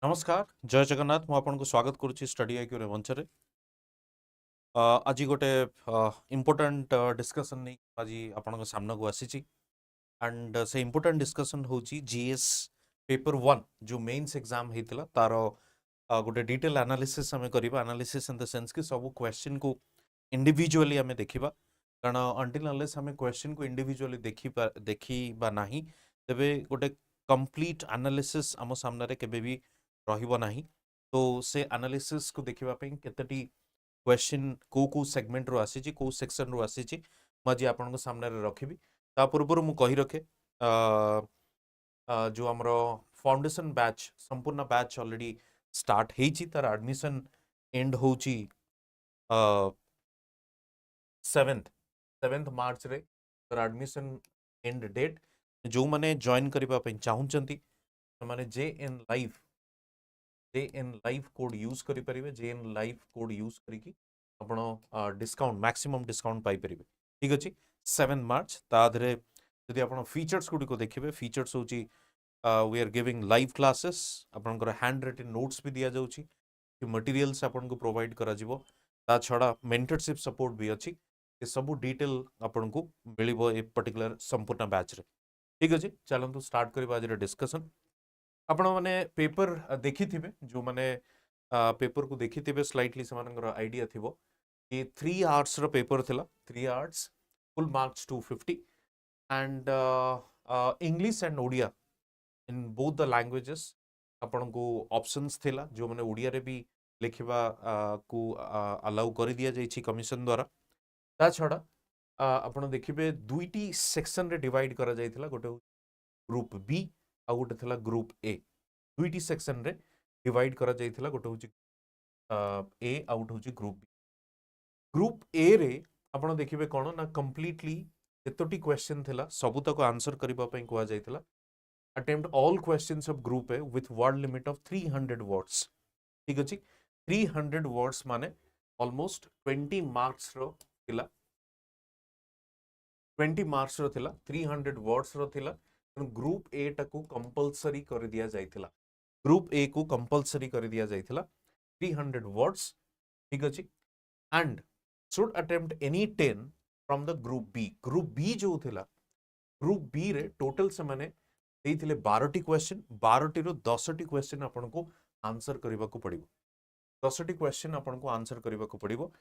नमस्कार जय जगन्नाथ मु आपन को स्वागत करुच्ची स्टडी आईक्यू रे मंच रे आज गोटे इम्पोर्टेंट डिस्कशन नहीं आज आपन को सामना को आसी एंड से इम्पोर्टेंट डिस्कशन होची जीएस पेपर 1 जो मेंस एग्जाम हेतिला तार गोटे डिटेल एनालिसिस हमें करिबा एनालिसिस इन द सेंस कि सब क्वेश्चन को इंडिविजुअली हमें देखिबा कारण अंटिल अनलेस हमें क्वेश्चन को इंडिविजुअली देखिबा नाही तबे गोटे कंप्लीट एनालिसिस आम सामने रे केबे भी रहिबो नाही तो से एनालिसिस को देखिबा पे केतेटी क्वेश्चन को सेगमेंट रो आसी को सेक्शन रो आसी मजी आपन को सामने रे रखिबी ता पूर्व मु कहि रखे जो हमरो फाउंडेशन बैच संपूर्ण बैच ऑलरेडी स्टार्ट हेची तार एडमिशन एंड होची 7th मार्च रे तार एडमिशन एंड डेट जो माने जॉइन करबा पे चाहुचंती माने जे एन लाइव कोड यूज करि परिबे जे एन लाइव कोड यूज करिकी आपण डिस्काउंट मैक्सिमम डिस्काउंट पाई परिबे ठीक अछि 7 मार्च ता धरे यदि आपण फीचर्स गुडी को देखिबे फीचर्स होची we are giving live classes आपण को हैंड रिटन नोट्स भी दिया जाउची कि मटेरियल्स आपण को प्रोवाइड करा जिवो ता छडा मेंटरशिप सपोर्ट भी अछि ये सब डिटेल आपण को मिलिबो ए पर्टिकुलर संपूर्ण बैच रे ठीक अछि चलंतु स्टार्ट करबा आज रे डिस्कशन आपण माने पेपर देखि थिबे जो माने पेपर को देखि थिबे स्लाइटली समानकर आईडिया थिबो कि 3 आवर्स रो पेपर थिला 3 hours full marks 250 and English and Odia in both the languages आपण को ऑप्शंस थिला जो माने ओडिया रे भी लिखिबा को अलाउ करि दिया जाइछि कमिशन द्वारा ता छडा आपण देखिबे दुईटी सेक्शन रे डिवाइड करा जाइथिला गोटे ग्रुप बी आ गोटे थिला ग्रुप ए दुईटी सेक्शन रे डिवाइड करा जाइथिला गोटे होची ए आउट होची ग्रुप ए रे आपण देखिबे कोन ना कंप्लीटली एतोटी क्वेश्चन थिला सब तक आंसर करबा पई कोआ जाइथिला attempt all questions of group A with word limit of 300 words ठीक अछि 300 वर्ड्स माने ऑलमोस्ट 20 मार्क्स रो थिला 20 मार्क्स रो थिला 300 वर्ड्स रो थिला ग्रुप ए टाकू कंपलसरी कर दिया जाइथिला ग्रुप ए को कंपलसरी कर दिया जाइथिला 300 वर्ड्स ठीक अछि and should attempt any 10 from the group B जो थिला ग्रुप बी रे टोटल से माने देइथिले 12टी क्वेश्चन 12टी रो 10टी क्वेश्चन आपन को आंसर करबा को पड़िबो 10टी क्वेश्चन आपन को आंसर करबा को पड़िबो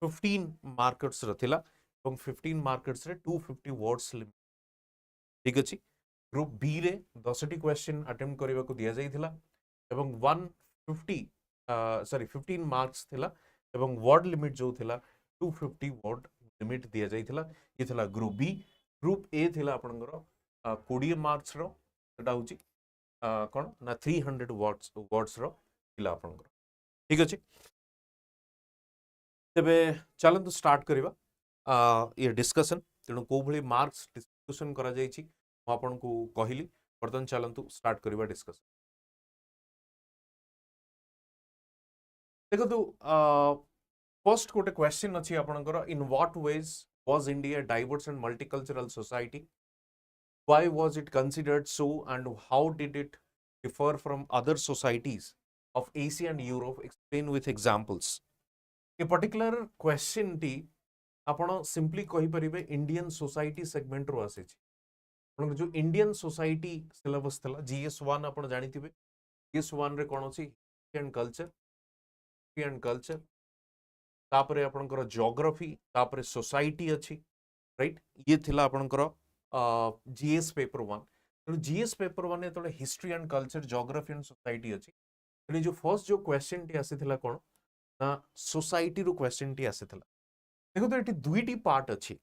15 मार्कर्स रथिला एवं 15 मार्कर्स रे 250 वर्ड्स लिमिट ठीक अछि ग्रुप बी रे 10टी क्वेश्चन अटेम्प्ट करबा को दिया जाइथिला एवं 15 मार्क्स थिला एवं वर्ड लिमिट जो थिला 250 वर्ड लिमिट दिया जाइथिला ये थिला ग्रुप ए थिला आपनकर 20 मार्क्स रो सेटा होची कोन ना 300 वर्ड्स रो थिला आपनकर ठीक अछि तबे चलंतु स्टार्ट करबा ये डिस्कशन तेणु को भली मार्क्स डिस्कशन करा जाइछि आपन को कहली बर्तन चलंतु स्टार्ट करबा डिस्कशन देखो तो फर्स्ट गोटे क्वेश्चन अछि आपनकर in what ways was India diverse and multicultural society why was it considered so and how did it differ from other societies of Asia and Europe explain with examples a particular question टी आपण simply कहि परिबे Indian society segment रो आसे छी जो Indian society syllabus थला GS1 आपण जानिथिबे GS1 रे कोन अछि हिस्ट्री एंड कल्चर तापरे आपनकर ज्योग्राफी तापरे सोसाइटी अछि राइट ये थिला आपनकर GS पेपर 1 तो GS पेपर 1 ने तोले history and culture geography and society अछि तने जो फर्स्ट जो क्वेश्चन टी आसीथिला कोन ना सोसाइटी रो क्वेश्चन टी आसीथिला देखो तो एटी दुईटी पार्ट अछि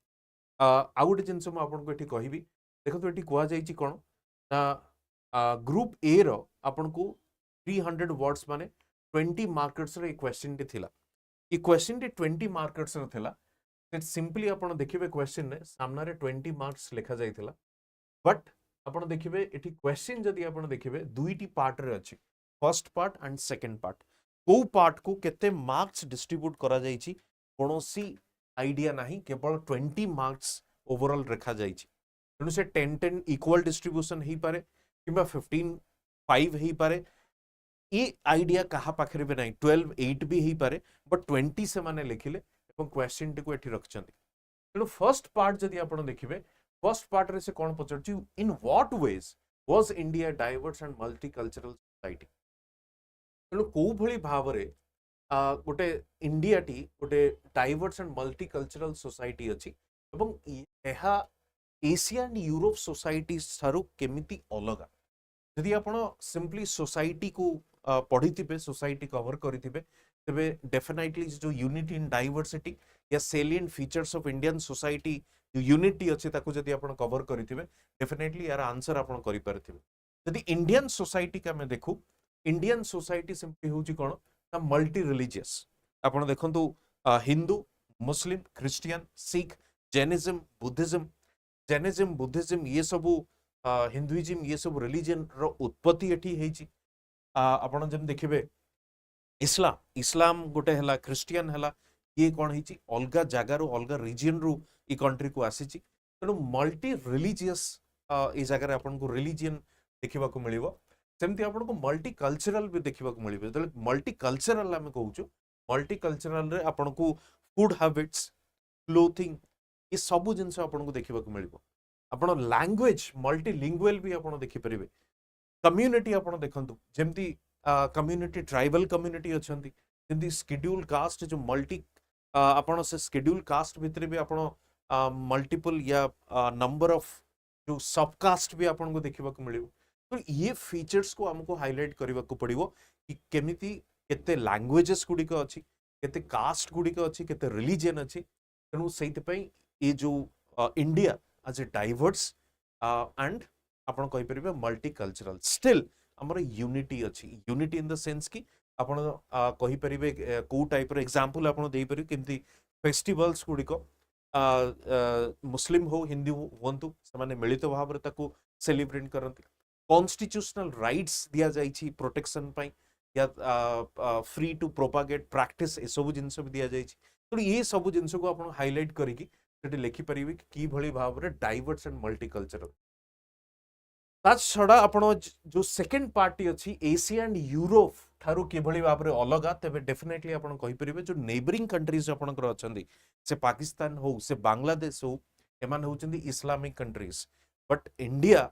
आ गोटे जिनस म आपन को एटी कहिबी देखो तो एटी कुआ जाइछि कोन ना ग्रुप ए रो आपन को 300 वर्ड्स माने 20 मार्कर्स रे क्वेश्चन टी थिला ई क्वेश्चन टी 20 मार्कर्स रे थिला से सिंपली आपन देखिबे क्वेश्चन रे सामना रे 20 मार्क्स लिखा जाइथिला बट आपन देखिबे एटी क्वेश्चन जदी आपन देखिबे दुईटी पार्ट रे अछि first part and second part को पार्ट को केते मार्क्स डिस्ट्रीब्यूट करा जाइछि कोनोसी आइडिया नहीं केवल 20 मार्क्स ओवरऑल रखा जाइछि तेणु से 10-10 इक्वल डिस्ट्रीब्यूशन ही पारे किंबा 15-5 ही पारे ये आइडिया कहा पाखरे भी नहीं 12 8 भी ही पारे बट 20 से माने लिखिले एवं क्वेश्चन टी को एठी रखछन्ती तेणु फर्स्ट पार्ट जदि आपण देखिबे फर्स्ट पार्ट रे से कोन पचरछि in what ways was India diverse and multicultural society तेणु को भली भावरे गोटे इंडिया टी गोटे डाइवर्स एंड मल्टीकल्चरल सोसाइटी अछि एवं एहा एशिया एंड यूरोप सोसाइटी सारू केमिति अलगा यदि आप सिंपली सोसाइटी को पढ़ी सोसाइटी कवर करेंगे तेरे डेफिनेटली जो यूनिटी इन डाइवर्सिटी या salient features of Indian society जो यूनिटी अच्छे ताको जदि आप कवर करेंगे डेफिनेटली यार आंसर आप करें जदि इंडियन सोसाइटी का देखू इंडियन सोसाइटी सिंपली हूँ कौन ना मल्टी रिलीजियस आप देखु Hindu Muslim Christian Sikh Jainism Buddhism ये सबू हिंदुइज्म ये सब रिलीजन रो उत्पत्ति एठी हेची आपण जम देखिबे इस्लाम इस्लाम गोटे हला क्रिश्चियन हला ये कोन हेची अलगा जगह रो अलगा रीजन रो ई कंट्री को आसीची तेनु मल्टी रिलीजियस ई जगह रे आपण को रिलीजन देखिबा को मिलिबो सेमति आपण को मल्टी कल्चरल भी देखिबा को मिलिबो तले मल्टी कल्चरल हम कहूचो मल्टी कल्चरल रे आपण को फूड हैबिट्स क्लोथिंग ये सब जिंस आपण को देखिबा को मिलिबो आपण लैंग्वेज मल्टीलिंगुअल भी आपण देखि परिबे कम्युनिटी आपण देखंतु जेमती कम्युनिटी ट्राइबल कम्युनिटी अछंती जेमती शेड्यूल कास्ट जो मल्टी आपण से शेड्यूल कास्ट भितरे भी आपण मल्टीपल या नंबर ऑफ जो सब कास्ट भी आपण को देखिबा को मिलिबो तो ये फीचर्स को हमको हाईलाइट करबा को पड़िबो कि केमिति केते लैंग्वेजेस गुडी को अछि केते कास्ट गुडी को अछि केते रिलीजन अछि तेनु सेति पई ये जो India as a diverse and आपण कहि परिबे मल्टीकल्चरल स्टिल हमर यूनिटी अछि यूनिटी इन द सेंस कि आपण कहि परिबे को टाइप रो एग्जांपल आपण देइ परिबे केमति फेस्टिवल्स गुडी को मुस्लिम हो हिंदू होंतु समाने मिलित भाव रे ताको सेलिब्रेट करंती कॉन्स्टिट्यूशनल राइट्स दिया जाई छी प्रोटेक्शन पई या फ्री टू प्रोपागेट प्रैक्टिस ए सब जिंस भी दिया जाई छी तो ये सब जिंस को आपण हाईलाइट करिकि सेठी लिखि परिबे कि भली भाव रे डाइवर्स एंड मल्टीकल्चरल ता छडा आपण जो सेकंड पार्टी अछि एशिया एंड यूरोप थारु कि भली भाव रे अलगा तबे डेफिनेटली आपण कहि परिबे जो नेबरिंग कंट्रीज आपण कर अछंदी से पाकिस्तान हो से बांग्लादेश हो एमान होचंदी इस्लामिक कंट्रीज बट इंडिया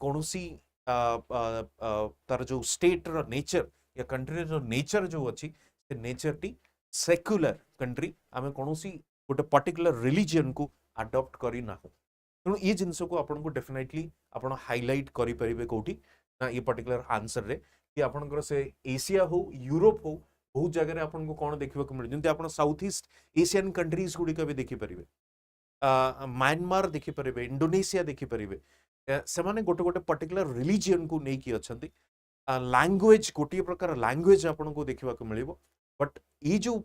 कोनोसी तार जो स्टेट रो नेचर या कंट्री रो नेचर जो अछि से नेचर टी सेक्युलर कंट्री आमे कोनोसी गोटे पर्टिकुलर रिलीजन को अडॉप्ट करी ना तेणु ये जिनस को आपन को डेफिनेटली आपन हाईलाइट करि परिबे कोठी ना ये पर्टिकुलर आंसर रे कि आपनकर से एशिया हो यूरोप हो बहुत जगह रे आपन को कोन देखिबा को मिल जंती आपन साउथ ईस्ट एशियन कंट्रीज गुडी का भी देखि परिबे म्यांमार देखि परिबे इंडोनेशिया देखि परिबे से माने गोटे गोटे पर्टिकुलर रिलीजन को नै कि अछंती लैंग्वेज गोटे प्रकार लैंग्वेज आपन को देखिबा को मिलिबो बट ये जो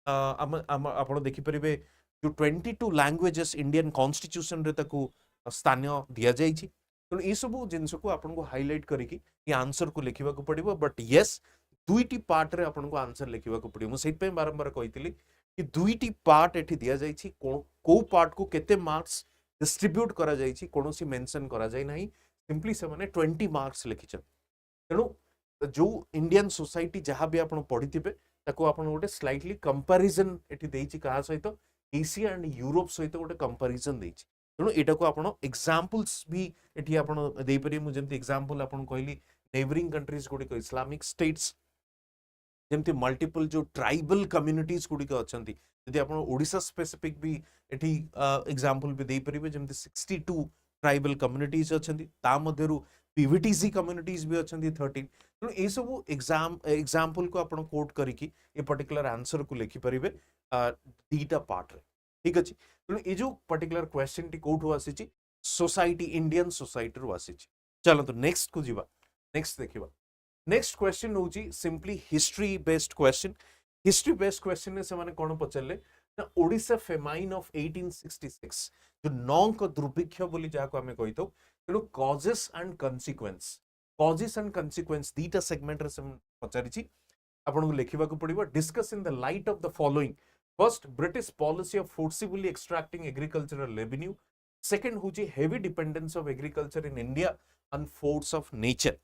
आपण देखि परिबे जो 22 लैंग्वेजेस इंडियन कॉन्स्टिट्यूशन रे ताको स्थानीय दिया जाई छी तो ये सब जिंस को आपन को हाईलाइट करिकि ये आंसर को लिखिबा को पड़िबो बट यस दुईटी पार्ट रे आपन को आंसर लिखिबा को पड़िबो सेत पे बारंबार कहितली कि दुईटी पार्ट एठी दिया जाई छी को पार्ट को केते मार्क्स डिस्ट्रीब्यूट करा जाई छी कोनोसी मेंशन करा जाई नाही सिंपली से माने 20 मार्क्स लिखिछन तेनु जो इंडियन सोसाइटी जहां भी आपन पढिथिबे ताको आपन गोटे स्लाइटली कंपैरिजन एठी देइछि कहा सहित एशिया एंड यूरोप सहित गोटे कंपैरिजन देइछि तेणु एटा को आपन एग्जांपल्स भी एठी आपन देइ परि मु जेमति एग्जांपल आपन कहली नेबरिंग कंट्रीज गुडी को इस्लामिक स्टेट्स जेमति मल्टीपल जो ट्राइबल कम्युनिटीज गुडी को अछंती यदि आपन ओडिसा स्पेसिफिक भी एठी एग्जांपल भी देइ परिबे जेमति 62 ट्राइबल कम्युनिटीज अछंती ता मध्यरु पीवीटीसी कम्युनिटीज भी अछंती 13 तेणु ए सब एग्जांपल को आपन कोट करिकि ए पर्टिकुलर आंसर को लिखि परिबे दीटा पार्ट रे ठीक अछि तेणु ए जो पर्टिकुलर क्वेश्चन टी कोठो आसीची सोसाइटी इंडियन सोसाइटी रो आसीची चलो तो नेक्स्ट को जीवा नेक्स्ट देखिबा नेक्स्ट क्वेश्चन होची सिंपली हिस्ट्री बेस्ड क्वेश्चन ने से माने कोन पचले ना ओडिसा फेमाइन ऑफ 1866 जो नौक दुर्भिक्ष बोली जाको हमें कहितो तेणु कॉजेस एंड कंसीक्वेंस दीटा सेगमेंट रे पचारि छी आपन को लिखिबा को पड़िबो discuss in the light of the following first British policy of forcibly extracting agricultural revenue second होची heavy dependence of agriculture in India on force of nature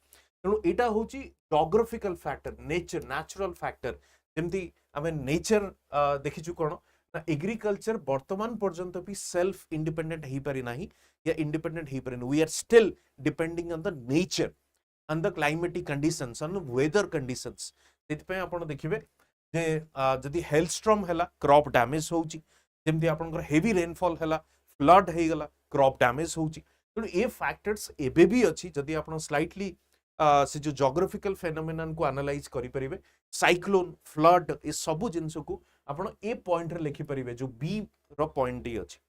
तेणु एटा होची geographical factor nature natural factor जेमती आमे nature देखिछु कोन ना agriculture वर्तमान पर्यंत भी सेल्फ इंडिपेंडेंट ही पारि नाही या इंडिपेंडेंट ही पारि we are still depending on the nature on the climatic conditions on weather conditions सेति आपण देखिबे जे जदि हेलस्ट्रॉम हैला क्रॉप डैमेज होउची जेमती आपनकर हेवी रेनफॉल हैला फ्लड हे गला क्रॉप डैमेज होउची तेणु ए फैक्टर्स एबे भी अछि जदि आपण स्लाइटली से जो जोग्राफिकल फेनोमेनन को एनालाइज करि परिबे साइक्लोन फ्लड ए सब जिंस को आपण ए पॉइंट रे लिखि परिबे जो बी रो पॉइंट डी अछि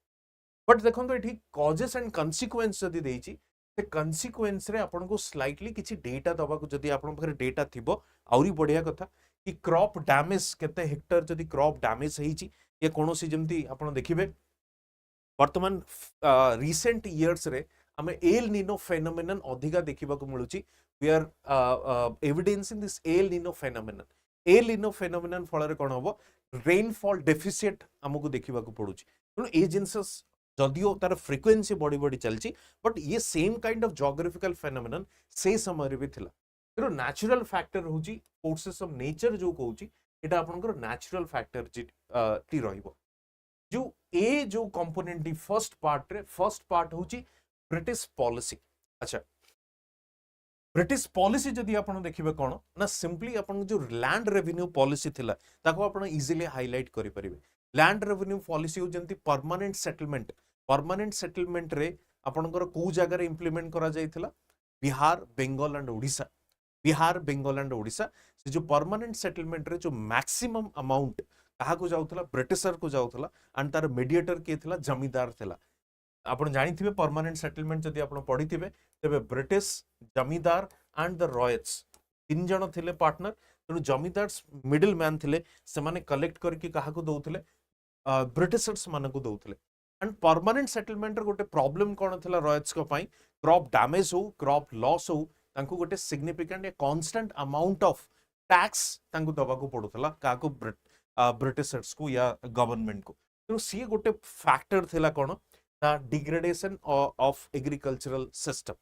बट देखो तो एठी कॉजेस एंड कॉन्सिक्वेंस जदि देइची से कॉन्सिक्वेंस रे आपण को स्लाइटली किछि डेटा दबा को जदि आपण पाखरे डेटा थिबो आउरी बढ़िया कथा कि क्रॉप डैमेज केते हेक्टर जदि क्रॉप डैमेज हेची या कोनोसी जेमती आपण देखिबे वर्तमान रिसेंट इयर्स रे आमे एल निनो फेनोमेनन अधिका देखिबा को मिलुची we are evidencing this El Nino phenomenon फल रे कोन हबो रेनफॉल डेफिसिट हमकु देखिबा को पडुची तेणु ए जिंसस जदियो तार फ्रीक्वेंसी बड़ी बड़ी चलची बट ये same kind of geographical phenomenon से समय रे भी थिला तेणु नेचुरल फैक्टर होची फोर्सेस ऑफ नेचर जो कहूची एटा आपनकर नेचुरल फैक्टर टी रहिबो जो ए जो कंपोनेंट दी फर्स्ट पार्ट होची ब्रिटिश पॉलिसी अच्छा ब्रिटिश पॉलिसी जदि आपण देखिबे कोन ना सिंपली आपण जो लैंड रेवेन्यू पॉलिसी थिला ताको आपण इजीली हाईलाइट करि परिबे लैंड रेवेन्यू पॉलिसी हो जंती परमानेंट सेटलमेंट रे आपणकर को जगह रे इंप्लीमेंट करा जायथिला बिहार बेंगल एंड ओडिशा से जो परमानेंट सेटलमेंट रे जो मैक्सिमम अमाउंट कहा को जाउथला ब्रिटिशर को जाउथला एंड तार मीडिएटर के थिला जमींदार थिला आपण जानिथिबे परमानेंट सेटलमेंट जदि आपण पढिथिबे तेबे ब्रिटिश जमींदार एंड द रॉयट्स तीन जण थिले पार्टनर तेणु जमींदार्स मिडिल मैन थिले से माने कलेक्ट करके कहा को दउथिले ब्रिटिशर्स मान को दउथिले एंड परमानेंट सेटलमेंट रे गोटे प्रॉब्लम कोन थिला रॉयट्स को पई क्रॉप डैमेज हो क्रॉप लॉस हो तांको गोटे significant a constant amount of tax तांको दबा को पडुथला का को ब्रिटिशर्स को या गवर्नमेंट को तेणु सी गोटे फैक्टर थिला कोन degradation of agricultural system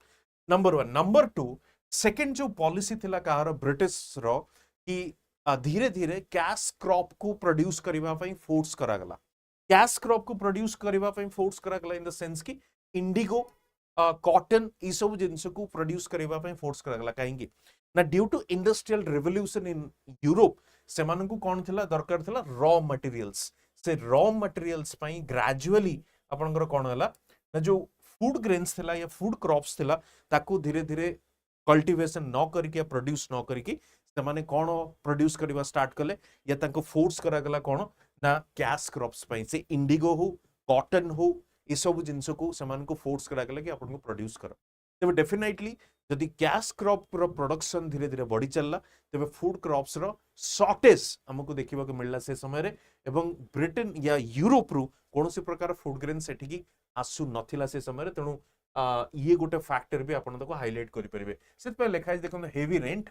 number 1 number 2 second जो पॉलिसी थिला कहार ब्रिटिश रो कि धीरे धीरे कैश क्रॉप को प्रोड्यूस करबा पई फोर्स करा गला कैश क्रॉप को प्रोड्यूस करबा पई फोर्स करा गला इन द सेंस कि इंडिगो कॉटन ई सब जिंस को प्रोड्यूस करबा पई फोर्स करा गला काहेकि ना due to industrial revolution in Europe से मानन को कोन थिला दरकार थिला रॉ मटेरियल्स से रॉ मटेरियल्स पई ग्रेजुअली आपनकर कोन हला ना जो फूड ग्रेन्स थिला या फूड क्रॉप्स थिला ताको धीरे धीरे कल्टीवेशन न करके या प्रोड्यूस न करके से माने कोन प्रोड्यूस करबा स्टार्ट कले या ताको फोर्स करा गला कोन ना कैश क्रॉप्स पई से इंडिगो हो कॉटन हो ई सब जिंस को से मान को फोर्स करा गला कि आपन को प्रोड्यूस करो तबे डेफिनेटली जदि कैश क्रॉप रो प्रोडक्शन धीरे धीरे बढ़ी चलला तबे फूड क्रॉप्स रो शॉर्टेज हमको देखिबा को मिलला से समय रे एवं ब्रिटेन या यूरोप रु कोनोसी प्रकार फूड ग्रेन सेठी की आसु नथिला से समय रे तेणु ये गोटे फैक्टर भी आपण को हाईलाइट करि परिबे सेत पे लिखा है देखो heavy rent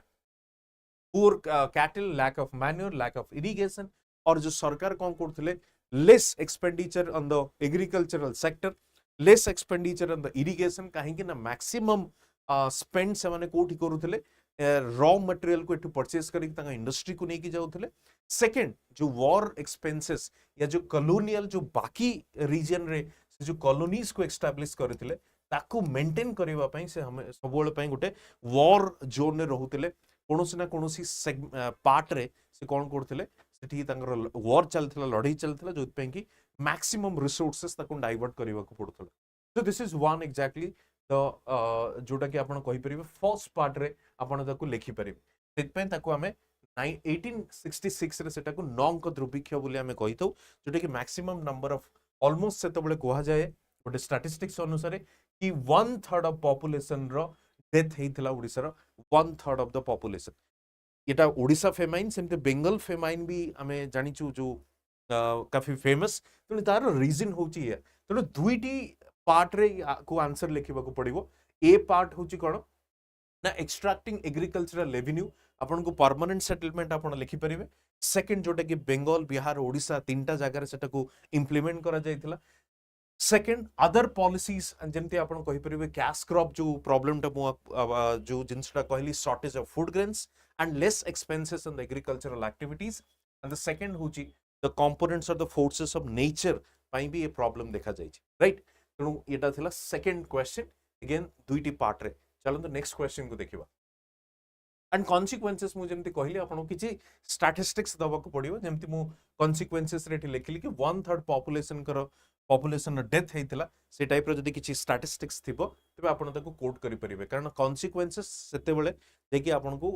poor cattle lack of manure lack of irrigation और जो सरकार कोन करथिले less expenditure on the agricultural sector less expenditure on the irrigation काहे कि ना मैक्सिमम स्पेंड से माने कोठी करूथिले रॉ मटेरियल को एठु परचेस करी तांगा इंडस्ट्री को नेकी जाउथिले सेकंड जो वॉर एक्सपेंसेस या जो कॉलोनियल जो बाकी रीजन रे जो कॉलोनीज को एस्टैब्लिश करथिले ताको मेंटेन करबा पई से हम सबोल पई गोटे वॉर जोन ने रहुथिले कोनोसी ना कोनोसी पार्ट रे से कोन करथिले सेठी तांगर वॉर चलथिला लड़ाई चलथिला जो पई कि मैक्सिमम रिसोर्सेस ताको डाइवर्ट करबा को पड़थला so this is one exactly the जोटा कि आपण कहि परिबे फर्स्ट पार्ट रे आपण ताको लिखि परिबे सेत पई ताको हमें 1866 रे सेटा को नंक दुर्भिक्ष बोली हमें कहिथौ जोटा कि मैक्सिमम नंबर ऑफ ऑलमोस्ट सेतबले कोहा जाए गोटे स्टैटिस्टिक्स अनुसार कि 1/3 ऑफ पॉपुलेशन रो डेथ हेइथिला ओडिसा रो 1/3 ऑफ द पॉपुलेशन एटा ओडिसा फेमाइन सेमते बेंगल फेमाइन भी हमें जानिचु जो काफी फेमस तने तार रीजन होची है तने दुईटी पार्ट रे को आंसर लिखिबा को पड़िबो ए पार्ट होची कोन ना एक्सट्रैक्टिंग एग्रीकल्चरल रेवेन्यू आपन को परमानेंट सेटलमेंट आपन लिखि परिबे सेकंड जोटा कि बेंगल बिहार ओडिसा तीनटा जगह रे सेटा को इंप्लीमेंट करा जायतिला सेकेंड अदर पॉलिसीज जमती आपण कहि परिबे कैश क्रॉप जो प्रॉब्लम टा जो जिनसटा कहली shortage of food grains and less expenses on the agricultural activities and the second होची the components of the forces of nature पई भी ये प्रॉब्लम देखा जाय छै राइट तेणु एटा थिला सेकेंड क्वेश्चन अगेन दुईटी पार्ट रे चलंतु नेक्स्ट क्वेश्चन को देखिबा एंड कॉन्सिक्वेंसेस मु जेमती कहली आपण किछि स्टैटिस्टिक्स दबाको पड़िबो जेमती मु कॉन्सिक्वेंसेस रे लिखिली कि 1/3 पॉपुलेशन कर पॉपुलेशन डेथ हेतिला से टाइप रो जदी किछि स्टैटिस्टिक्स थिबो तबे आपण ताको कोट करि परिबे कारण कॉन्सिक्वेंसेस सेते बेले देखि आपण को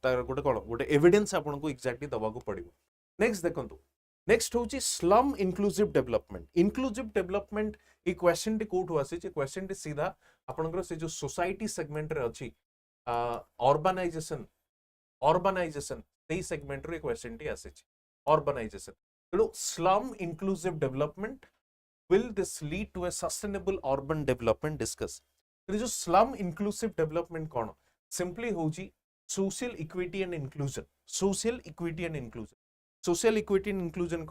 तार गोटे कोन गोटे एविडेंस आपण को एक्जेक्टली दबाको पड़िबो नेक्स्ट देखंतु नेक्स्ट होची स्लम इंक्लूसिव डेवलपमेंट ई क्वेश्चन टी कोट आसी जे क्वेश्चन टी सीधा आपनकर से जो सोसाइटी सेगमेंट रे अछि अर्बनाइजेशन सेही सेगमेंट रे क्वेश्चन टी आसी अर्बनाइजेशन तेणु slum inclusive development will this lead to a sustainable urban development discuss जो slum inclusive development कौन simply होची social equity and inclusion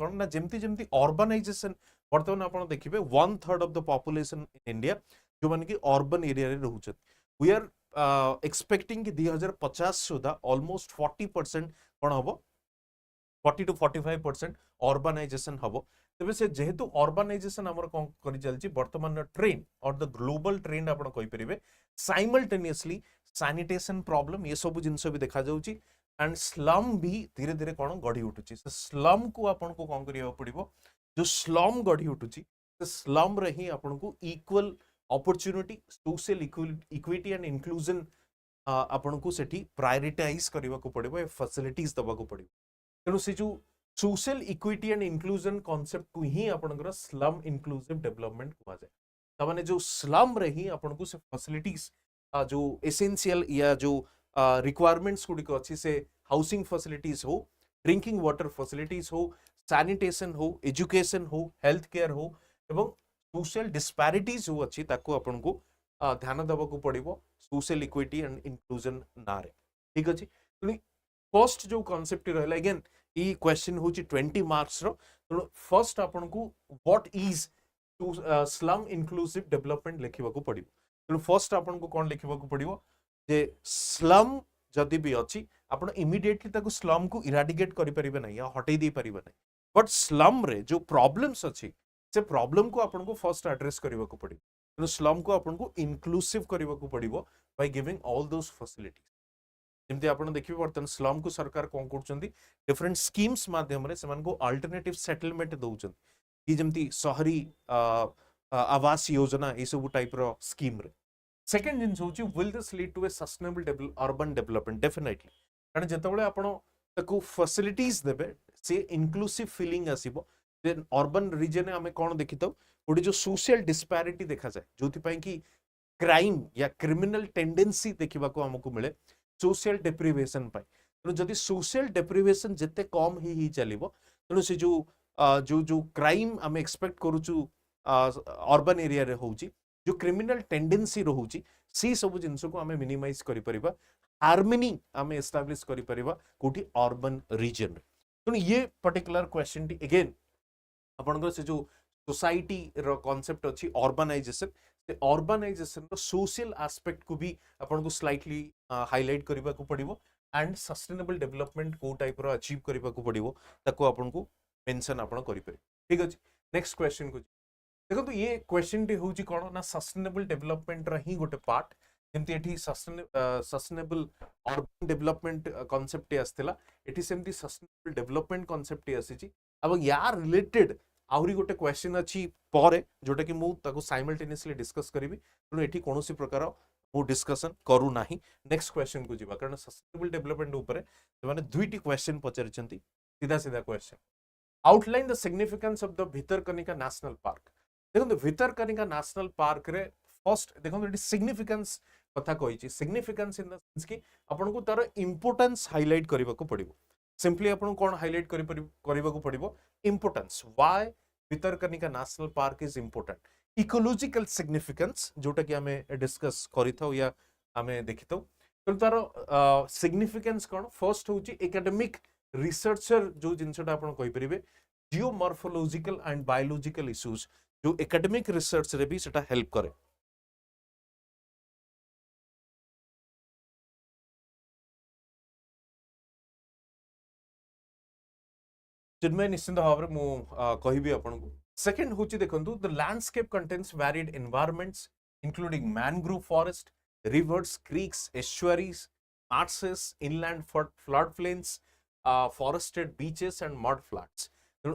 कौन ना जेमती जेमती urbanization वर्तमान आपण देखिबे 1/3 of the population in India जो माने कि urban area रे रहउछत we are expecting कि 2050 सुधा almost 40% कौन हबो 40 to 45% urbanization हबो तबे से जेहेतु अर्बानाइजेशन हमर कोन करि चलची वर्तमान ट्रेंड और द ग्लोबल ट्रेंड आपण कहि परिबे साइमल्टेनियसली सैनिटेशन प्रॉब्लम ये सब जिंस भी देखा जाउची एंड स्लम भी धीरे धीरे कोन गढी उठुची से स्लम को आपण को कोन करिया पड़िबो जो स्लम गढी उठुची से स्लम रे ही आपण को equal opportunity social equity and inclusion आपण को सेठी प्रायोरिटाइज करबा को पड़िबो फैसिलिटीज दबा को पड़िबो तेनु से जो social equity and inclusion concept को ही आपनकर स्लम इंक्लूसिव डेवलपमेंट कहा जाए तमाने जो स्लम रे ही आपन को से फैसिलिटीज जो एसेंशियल या जो रिक्वायरमेंट्स गुडिक अछि से हाउसिंग फैसिलिटीज हो ड्रिंकिंग वाटर फैसिलिटीज हो सैनिटेशन हो एजुकेशन हो हेल्थ केयर हो एवं सोशल डिस्पैरिटीज हो अछि ताको आपन को ध्यान देबा को पड़िबो सोशल इक्विटी एंड इंक्लूजन नारे ठीक अछि फर्स्ट जो कॉन्सेप्ट रहला अगेन ई क्वेश्चन होची 20 मार्क्स रो तो फर्स्ट आपन को what is to slum inclusive development लिखिबा को पड़िबो तो फर्स्ट आपन को कोन लिखिबा को पड़िबो जे स्लम जदी भी अछि आपन इमीडिएटली ताको स्लम को इराडिकेट करि परिबे नै या हटै दै परिबे नै बट स्लम रे जो प्रॉब्लम्स अछि से प्रॉब्लम को आपन को फर्स्ट एड्रेस करिबा को पड़िबो तो स्लम को आपन को इंक्लूसिव करिबा को पड़िबो by giving all those facilities जेमती आपण देखिबे वर्तन स्लम को सरकार कोन करचंदी डिफरेंट स्कीम्स माध्यम रे समान को अल्टरनेटिव सेटलमेंट दउचन कि जेमती शहरी आवास योजना ए सब टाइप रो स्कीम रे सेकंड जिंस होची will this lead to a sustainable urban development definitely कारण जतबळे आपण ताको फैसिलिटीज देबे से इंक्लूसिव फीलिंग आसीबो जे अर्बन रीजन हमें कोन देखितो ओडी जो सोशल डिस्पैरिटी देखा जाय जोथि पई कि क्राइम या क्रिमिनल टेंडेंसी देखिबा को हमकु मिले सोशल डेप्रिवेशन पाई तेणु जदि सोशल डेप्रिवेशन जिते कम ही चलिबो तेणु से जो जो जो क्राइम आम एक्सपेक्ट करूचु अर्बन एरिया रे होउची जो क्रिमिनल टेंडेंसी रहउची सी सब जिंस को आम मिनिमाइज करि परिबा हार्मनी आम एस्टैब्लिश करि परिबा कोठी अर्बन रीजन रे तेणु ये पर्टिकुलर क्वेश्चन टी अगेन आपनकर से जो सोसाइटी रो कांसेप्ट अछि अर्बनाइजेशन अर्बनाइजेशन रो सोशल एस्पेक्ट को भी आपन को स्लाइटली हाईलाइट करबा को पड़िबो एंड सस्टेनेबल डेवलपमेंट को टाइप रो अचीव करबा को पड़िबो ताको आपन को मेंशन आपन करि परिबे ठीक अछि नेक्स्ट क्वेश्चन को देखो तो ये क्वेश्चन टी होची कोन ना सस्टेनेबल डेवलपमेंट रा ही गोटे पार्ट जेमती एठी सस्टेनेबल अर्बन डेवलपमेंट कांसेप्ट आस्थिला एठी सेमती सस्टेनेबल डेवलपमेंट कांसेप्ट आसीची अब यार रिलेटेड आहुरी गोटे क्वेश्चन अछि परे जोटा कि मु ताको साइमल्टेनियसली डिस्कस करिवि तेणु एठी कोनोसी प्रकार मु डिस्कशन करू नाही नेक्स्ट क्वेश्चन को जिबा कारण सस्टेनेबल डेवलपमेंट ऊपर माने दुईटी क्वेश्चन पचारिचंती सीधा सीधा question outline the significance of the Bhitarkanika National park देखो भितरकनिका नेशनल पार्क रे फर्स्ट देखो एठी सिग्निफिकेंस कथा कहिची सिग्निफिकेंस इन द सेंस कि आपन को तार इंपोर्टेंस हाईलाइट करबा को पड़िबो सिंपली आपन कोन हाईलाइट करबा को पड़िबो importance why Bhitarkanika National Park is important ecological significance जोटा कि हमें डिस्कस करिथौ या हमें देखिथौ तो तार सिग्निफिकेंस कोन फर्स्ट होची एकेडमिक रिसर्चर जो जिनसटा आपन कहि परिबे जियोमॉर्फोलॉजिकल एंड बायोलॉजिकल इश्यूज जो एकेडमिक रिसर्च रे भी सेटा हेल्प करे। चिन्मय निश्चिंत भाव में मु कहबी आपन को सेकंड होची देखंतु the landscape contains varied environments including mangrove forest, rivers, creeks, estuaries, marshes, inland floodplains, forested beaches and mud flats.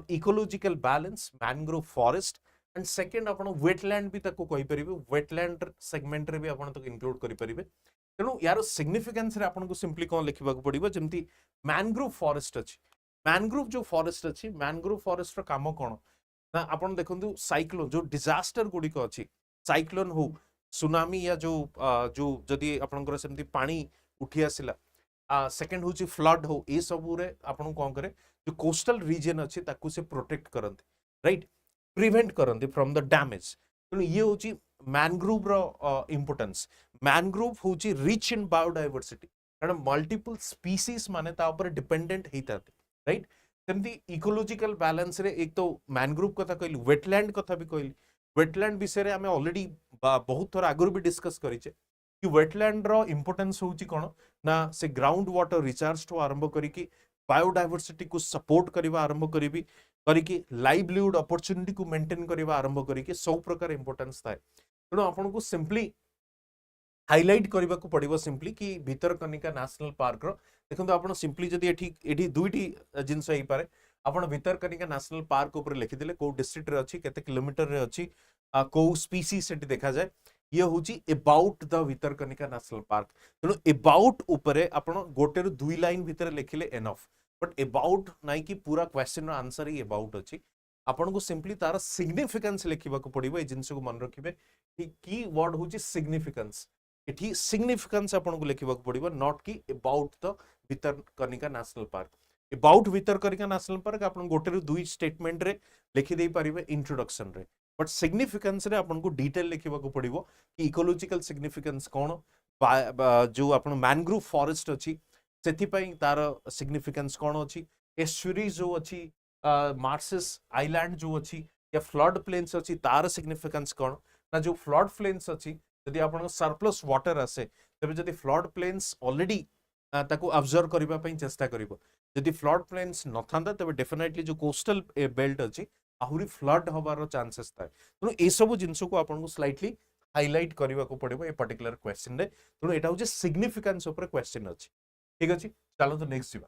Ecological balance, mangrove forest, and second आपण wetland भी ताको कहि परिबे, wetland segment रे भी आपण तो include करि परिबे। तेणु यार सिग्निफिकेंस रे आपण को सिंपली कोन लिखिबा को पड़िबो जेमति मैनग्रोव फॉरेस्ट अछि। मैनग्रोव जो फॉरेस्ट अछि, मैनग्रोव फॉरेस्ट रो काम कोन ना आपण देखंतु साइक्लोन जो डिजास्टर गुडी को अछि, साइक्लोन हो सुनामी या जो जदि आपनकर सेमती पानी उठी आसिला सेकंड होची फ्लड हो ए सब रे आपन कोन करे जो कोस्टल रीजन अछि ताकू से प्रोटेक्ट करंती, राइट, प्रिवेंट करंती फ्रॉम द डैमेज। तो ये होची मैनग्रोव रो इंपोर्टेंस। मैनग्रोव होची रिच इन बायोडायवर्सिटी कारण मल्टीपल स्पीसीज माने ता ऊपर डिपेंडेंट हेताते, राइट। सेमती इकोलॉजिकल बैलेंस रे एक तो मैनग्रोव कथा कहली, वेटलैंड कथा भी कहली। वेटलैंड विषय आम ऑलरेडी बहुत थोड़ा आगु भी डिस्कस करिचे कि वेटलैंड रो इंपोर्टेंस होची कोन ना से ग्राउंड वाटर रिचार्ज तो आरंभ करिकी बायोडायवर्सिटी को सपोर्ट करबा आरंभ करिकी लाइवलीहुड अपॉर्चुनिटी को मेंटेन करबा आरंभ करिकी सब प्रकार इंपोर्टेंस थाए। तेणु आपन को सिंपली हाइलाइट करबा को पड़िबो सिंपली कि भितरकनिका नेशनल पार्क रो देखंतु आपण सिंपली जदी एठी दुईटी जिंस हेई पारे आपण भितरकनिका नेशनल पार्क ऊपर लिखि देले को डिस्ट्रिक्ट रे अछि, केते किलोमीटर रे अछि, को स्पीसीज सेठी देखा जाए। ये होची about the Bhitarkanika National park. तेणु अबाउट ऊपरे आपण गोटे रु दुई लाइन भितर लिखिले एनफ, बट अबाउट नाइ कि पूरा क्वेश्चन रो आंसर ही अबाउट अछि। आपण को सिंपली तार सिग्निफिकेंस लिखिबा को पड़िबो। ए जिंस को मन रखिबे कि की वर्ड होची सिग्निफिकेंस। एठी सिग्निफिकेंस आपण को लिखिबा को पड़िबो, नॉट कि about the Bhitarkanika National park. About Bhitarkanika National park आपण गोटे रु दुई स्टेटमेंट रे लिखि देई परिबे इंट्रोडक्शन रे, बट सिग्निफिकेंस रे आपण को डिटेल लिखिबा को पड़िबो कि इकोलॉजिकल सिग्निफिकेंस कोन, जो आपण मैनग्रोव फॉरेस्ट अछि सेथि पई तार सिग्निफिकेंस कोन अछि, एस्चुरीज जो अछि, मार्सेस आइलैंड जो अछि या फ्लड प्लेन्स अछि तार सिग्निफिकेंस कोन ना। जो फ्लड प्लेन्स अछि यदि आपण सरप्लस वाटर आसे तबे जदि फ्लड प्लेन्स ऑलरेडी ताको ऑब्जर्व करबा पई चेष्टा करिवो। यदि फ्लड प्लेन्स न थांदा तबे डेफिनेटली जो कोस्टल बेल्ट अछि आहुरी फ्लड हबार चांसेस थाए। तेणु ए सब जिंस को आपन को स्लाइटली हाइलाइट करबा को पड़िबो ए पर्टिकुलर क्वेश्चन रे। तेणु एटा होचे सिग्निफिकेंस ऊपर क्वेश्चन अछि, ठीक अछि। चलो तो नेक्स्ट जीवा।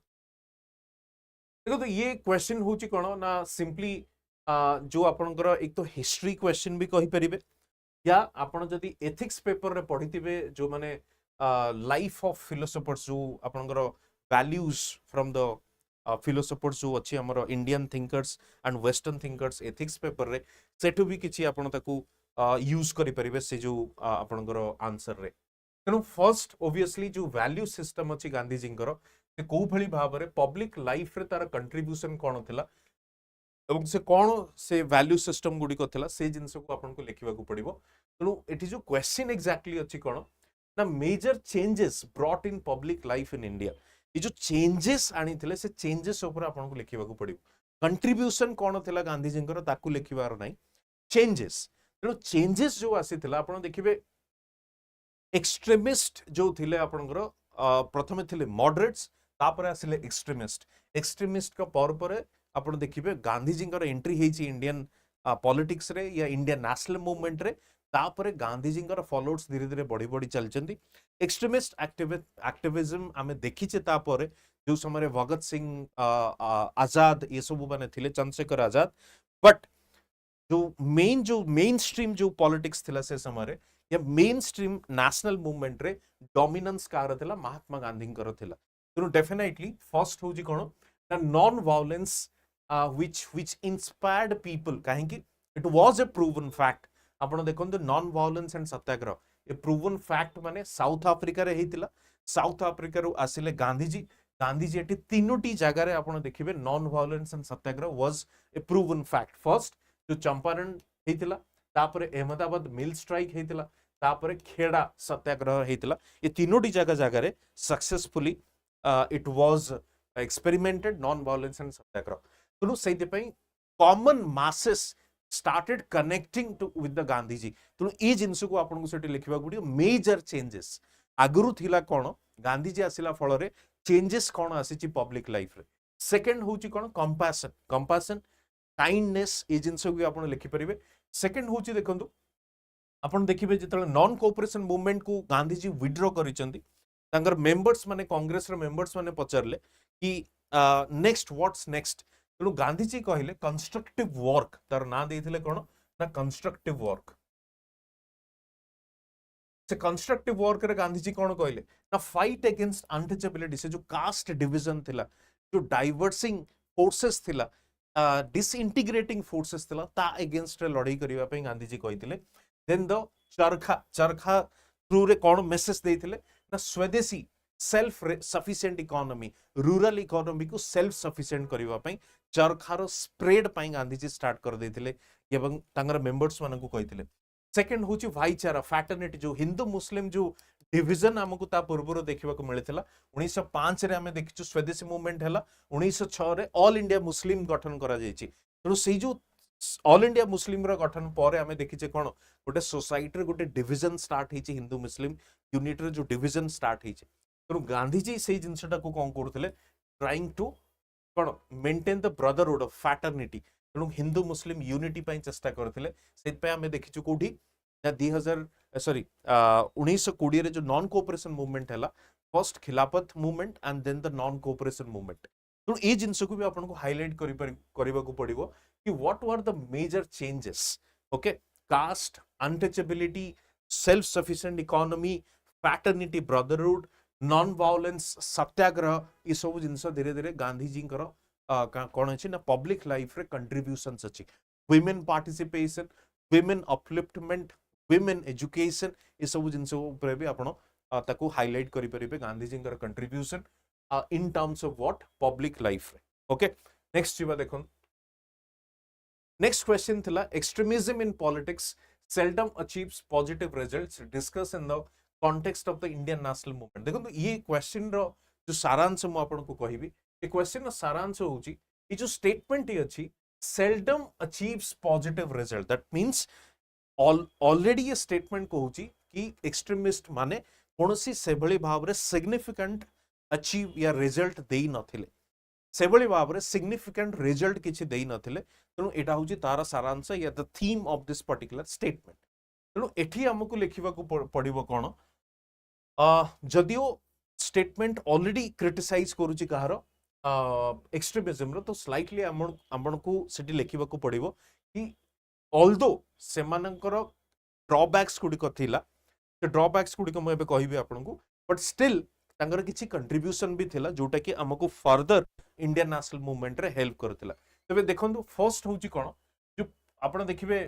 देखो तो ये क्वेश्चन होची कोन ना सिंपली जो आपनकर एक तो हिस्ट्री क्वेश्चन भी कहि परिबे या आपण जदि एथिक्स पेपर रे पढितिबे जो माने लाइफ ऑफ फिलोसोफर्स जो आपनकर वैल्यूज फ्रॉम द फिलोसोफर्स जो अछि हमर Indian thinkers and western thinkers ethics paper रे सेठु भी किछि आपण ताकू यूज करि परिबे से जो आपनकर आंसर रे। तेणु फर्स्ट ओबियसली जो वैल्यू सिस्टम अछि गांधी जींकर से को भली भाव रे पब्लिक लाइफ रे तार कंट्रीब्यूशन कोन थिला एवं से कौन से वैल्यू सिस्टम गुडी को थिला से जिंस को आपन को लिखिबा को पड़िबो। तेणु एठी जो क्वेश्चन एक्जेक्टली अछि कोन ना major changes brought in public life in India. ये जो चेंजेस आनी थिले से चेंजेस ऊपर आपन को लिखिबा को पड़िबो। कंट्रीब्यूशन कोन थिला गांधी जींकर ताकू लिखिबार नै, चेंजेस। तेणु चेंजेस जो आसी थिला आपन देखिबे एक्सट्रीमिस्ट जो थिले आपनकर प्रथमे थिले मॉडरेट्स तापर आसिले एक्सट्रीमिस्ट। एक्सट्रीमिस्ट का पर आपण देखिबे गांधी जींकर एंट्री हेची इंडियन पॉलिटिक्स रे या इंडियन नेशनल मूवमेंट रे तापर गांधी जींकर फॉलोअर्स धीरे धीरे बढ़ी बढ़ी चलचंदी। एक्सट्रीमिस्ट एक्टिविज्म आमे देखिचे तापर जो समय भगत सिंह आजाद ये सब माने थिले, चंद्रशेखर आजाद, बट जो मेन स्ट्रीम जो पॉलिटिक्स थिला से समय या मेन स्ट्रीम नेशनल मूवमेंट रे डोमिनेंस कार थिला महात्मा गांधी कर थिला। तेणु डेफिनेटली फर्स्ट होजी कोन non violence which inspired people काहेकि it was a proven fact। आपण देखंतु non violence and satyagraha a proven fact माने साउथ अफ्रीका रे हेतिला। साउथ अफ्रीका रो आसिले गांधीजी एटी तीनोटी जगह रे आपण देखिबे non violence and satyagraha was a proven fact. First जो चंपारण हेतिला, तापरे अहमदाबाद मिल स्ट्राइक हेतिला, तापरे खेड़ा सत्याग्रह हेतिला। ये तीनोटी जगह रे successfully it was experimented non violence and satyagraha. तेणु से common masses started connecting to with the Gandhiji. तेणु ये जिनस को आपको सेठी लिखा पड़ो मेजर चेंजेस आगुरी थिला कौन गांधीजी आसिला फल रे चेंजेस कौन आसी पब्लिक लाइफ रे सेकंड होची कौन कंपैशन कंपैशन काइंडनेस ये जिनस को आप लिखिपारे सेकंड होची देखंतु आपण देखिबे जितले नॉन कोऑपरेशन मूवमेंट को गांधीजी विड्रॉ करिसेंती तांकर मेंबर्स माने कांग्रेस रे मेंबर्स माने पचारले कि नेक्स्ट व्हाट्स नेक्स्ट तेणु गांधीजी कहले कंस्ट्रक्टिव वर्क तार ना देथिले कोन ना कंस्ट्रक्टिव वर्क से कंस्ट्रक्टिव वर्क रे गांधीजी कोन कहले ना फाइट अगेंस्ट अनटचेबिलिटी से जो कास्ट डिवीजन थिला जो डाइवर्सिंग फोर्सेस थिला डिसइंटीग्रेटिंग फोर्सेस थिला ता अगेंस्ट रे लड़ाई करिवा पई गांधीजी कहिथिले देन द चरखा चरखा थ्रू रे कोन मेसेज देथिले ना स्वदेशी self sufficient economy rural economy को सेल्फ सफिशिएंट करबा पई चरखार स्प्रेड पई गांधीजी स्टार्ट कर देथिले एवं तांगर मेंबर्स मानन को कहिथिले सेकंड होची भाईचारा फैटर्निटी जो हिंदू मुस्लिम जो डिवीजन हमकु ता पूर्व देखा मिलता 1905 रे हमें देखिछु स्वदेशी मूवमेंट हैला 1906 रे ऑल इंडिया मुस्लिम गठन करा जायछि तेणु से जो ऑल इंडिया मुस्लिम रो गठन पर हमें देखिचे कोन गोटे सोसाइटी रे गोटे डिवीजन स्टार्ट हिची हिंदू मुस्लिम यूनिट रे जो डिवीजन स्टार्ट हिची तेणु गांधीजी से जिनसटा को कौन करथिले ट्राइंग टू कोन maintain the brotherhood of fraternity तेणु हिंदू मुस्लिम यूनिटी पई चेष्टा करथिले सेत पे हमें देखिछु कोठी 1920 रे जो नॉन कोऑपरेशन मूवमेंट हैला first Khilafat movement and then the non cooperation movement तो ये जिनस को भी आपन को हाईलाइट करबा को पड़िबो कि what were the major changes okay caste untouchability self sufficient economy fraternity brotherhood non violence satyagraha ये सब जिनस धीरे धीरे गांधीजी कौन अच्छी ना पब्लिक लाइफ रे कंट्रीब्यूशंस अच्छी women participation women upliftment women education ये सब जिनस ऊपर भी आपण ताको हाईलाइट करि परिबे Gandhiji contribution in terms of what public life रे ओके नेक्स्ट जीवा देखो नेक्स्ट क्वेश्चन थिला extremism in politics seldom achieves positive results discuss in the context of the Indian national movement देखो ये क्वेश्चन रो जो सारांश मु आपन को कहिबी ए क्वेश्चन रो सारांश होउची ये जो स्टेटमेंट ही अछि seldom achieves positive result that means already ये स्टेटमेंट कहूची कि एक्सट्रीमिस्ट माने कोनोसी सेभली भाव रे सिग्निफिकेंट अचीव या रिजल्ट देई नथिले सेभली भाव रे सिग्निफिकेंट रिजल्ट किछि देई नथिले तेणु एटा होची तारा सारांश या the theme of this particular statement तेणु एठी हमकु लिखिबा को पड़िबो कोन जदियो स्टेटमेंट ऑलरेडी क्रिटिसाइज करूची कहारो एक्सट्रीमिज्म रो तो स्लाइटली हमन को सेठी लिखिबा को पड़िबो कि ऑल्दो सेमानकर ड्रॉबैक्स गुड़िक थिला से ड्रॉबैक्स गुड़िक मु एबे कहिबे आपनको बट स्टिल तांकर किछि कंट्रीब्यूशन भी थिला जोटा कि हमको फर्दर इंडियन नेशनल मूवमेंट रे हेल्प करथिला तबे देखंतु फर्स्ट होची कोन जो आपण देखिबे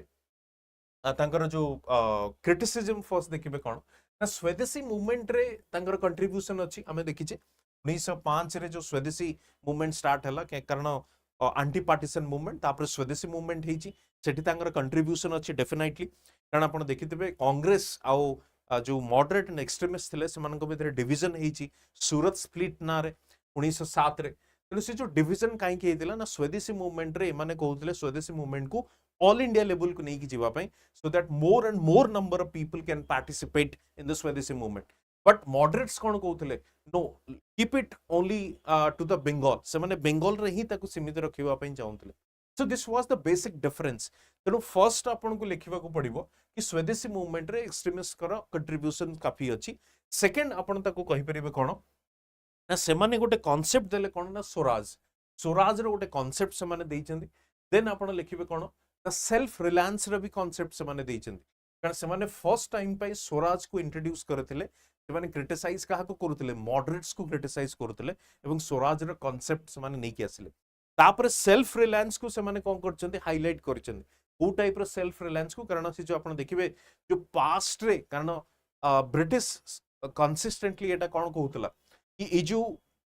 तांकर जो क्रिटिसिज्म फर्स्ट देखिबे कोन ना स्वदेशी मूवमेंट रे तांकर कंट्रीब्यूशन अछि हमें देखिचे 1905 रे जो स्वदेशी मूवमेंट स्टार्ट हला के कारण एंटी पार्टीशन मूवमेंट तापर स्वदेशी मूवमेंट हेची सेठी तांकर कंट्रीब्यूशन अछि डेफिनेटली कारण आपण देखिथिबे कांग्रेस आउ जो मॉडरेट एंड एक्सट्रीमिस्ट थिले सेमानक भितर डिवीजन हेची सूरत स्प्लिट ना रे 1907 रे तेणु से जो डिवीजन काई के हेतिला ना स्वदेशी मूवमेंट रे माने कहउतले स्वदेशी मूवमेंट को ऑल इंडिया लेवल को नहीं की जीवा पई so that more and more number of people can participate in the swadeshi movement but moderates कोन कहउतले no keep it only to the Bengal से माने बंगाल रे ही ताको सीमित रखिबा पई चाहउतले so this was the basic difference तेणु फर्स्ट आपन को लिखिबा को पड़िबो कि स्वदेशी मूवमेंट रे एक्सट्रीमिस्ट कर कंट्रीब्यूशन काफी अछि सेकंड आपन ताको कहि परिबे कोन ना से माने गोटे कांसेप्ट देले कोन ना स्वराज स्वराज रो गोटे कांसेप्ट से माने देइचंदी देन आपन लिखिबे कोन ना सेल्फ रिलायंस रो भी कांसेप्ट से माने देइचंदी कारण से माने फर्स्ट टाइम पई स्वराज को इंट्रोड्यूस करथिले से माने क्रिटिसाइज काहा को करथिले मॉडरेट्स को क्रिटिसाइज करथिले एवं स्वराज रो कांसेप्ट से माने नै कि आसिले तापर सेल्फ रिलायंस को से माने कोन करचंदी हाईलाइट करचंदी को टाइप रो सेल्फ रिलायंस को कारण से जो आपण देखिबे जो पास्ट रे कारण ब्रिटिश कंसिस्टेंटली एटा कोन कहउतला कि ए जो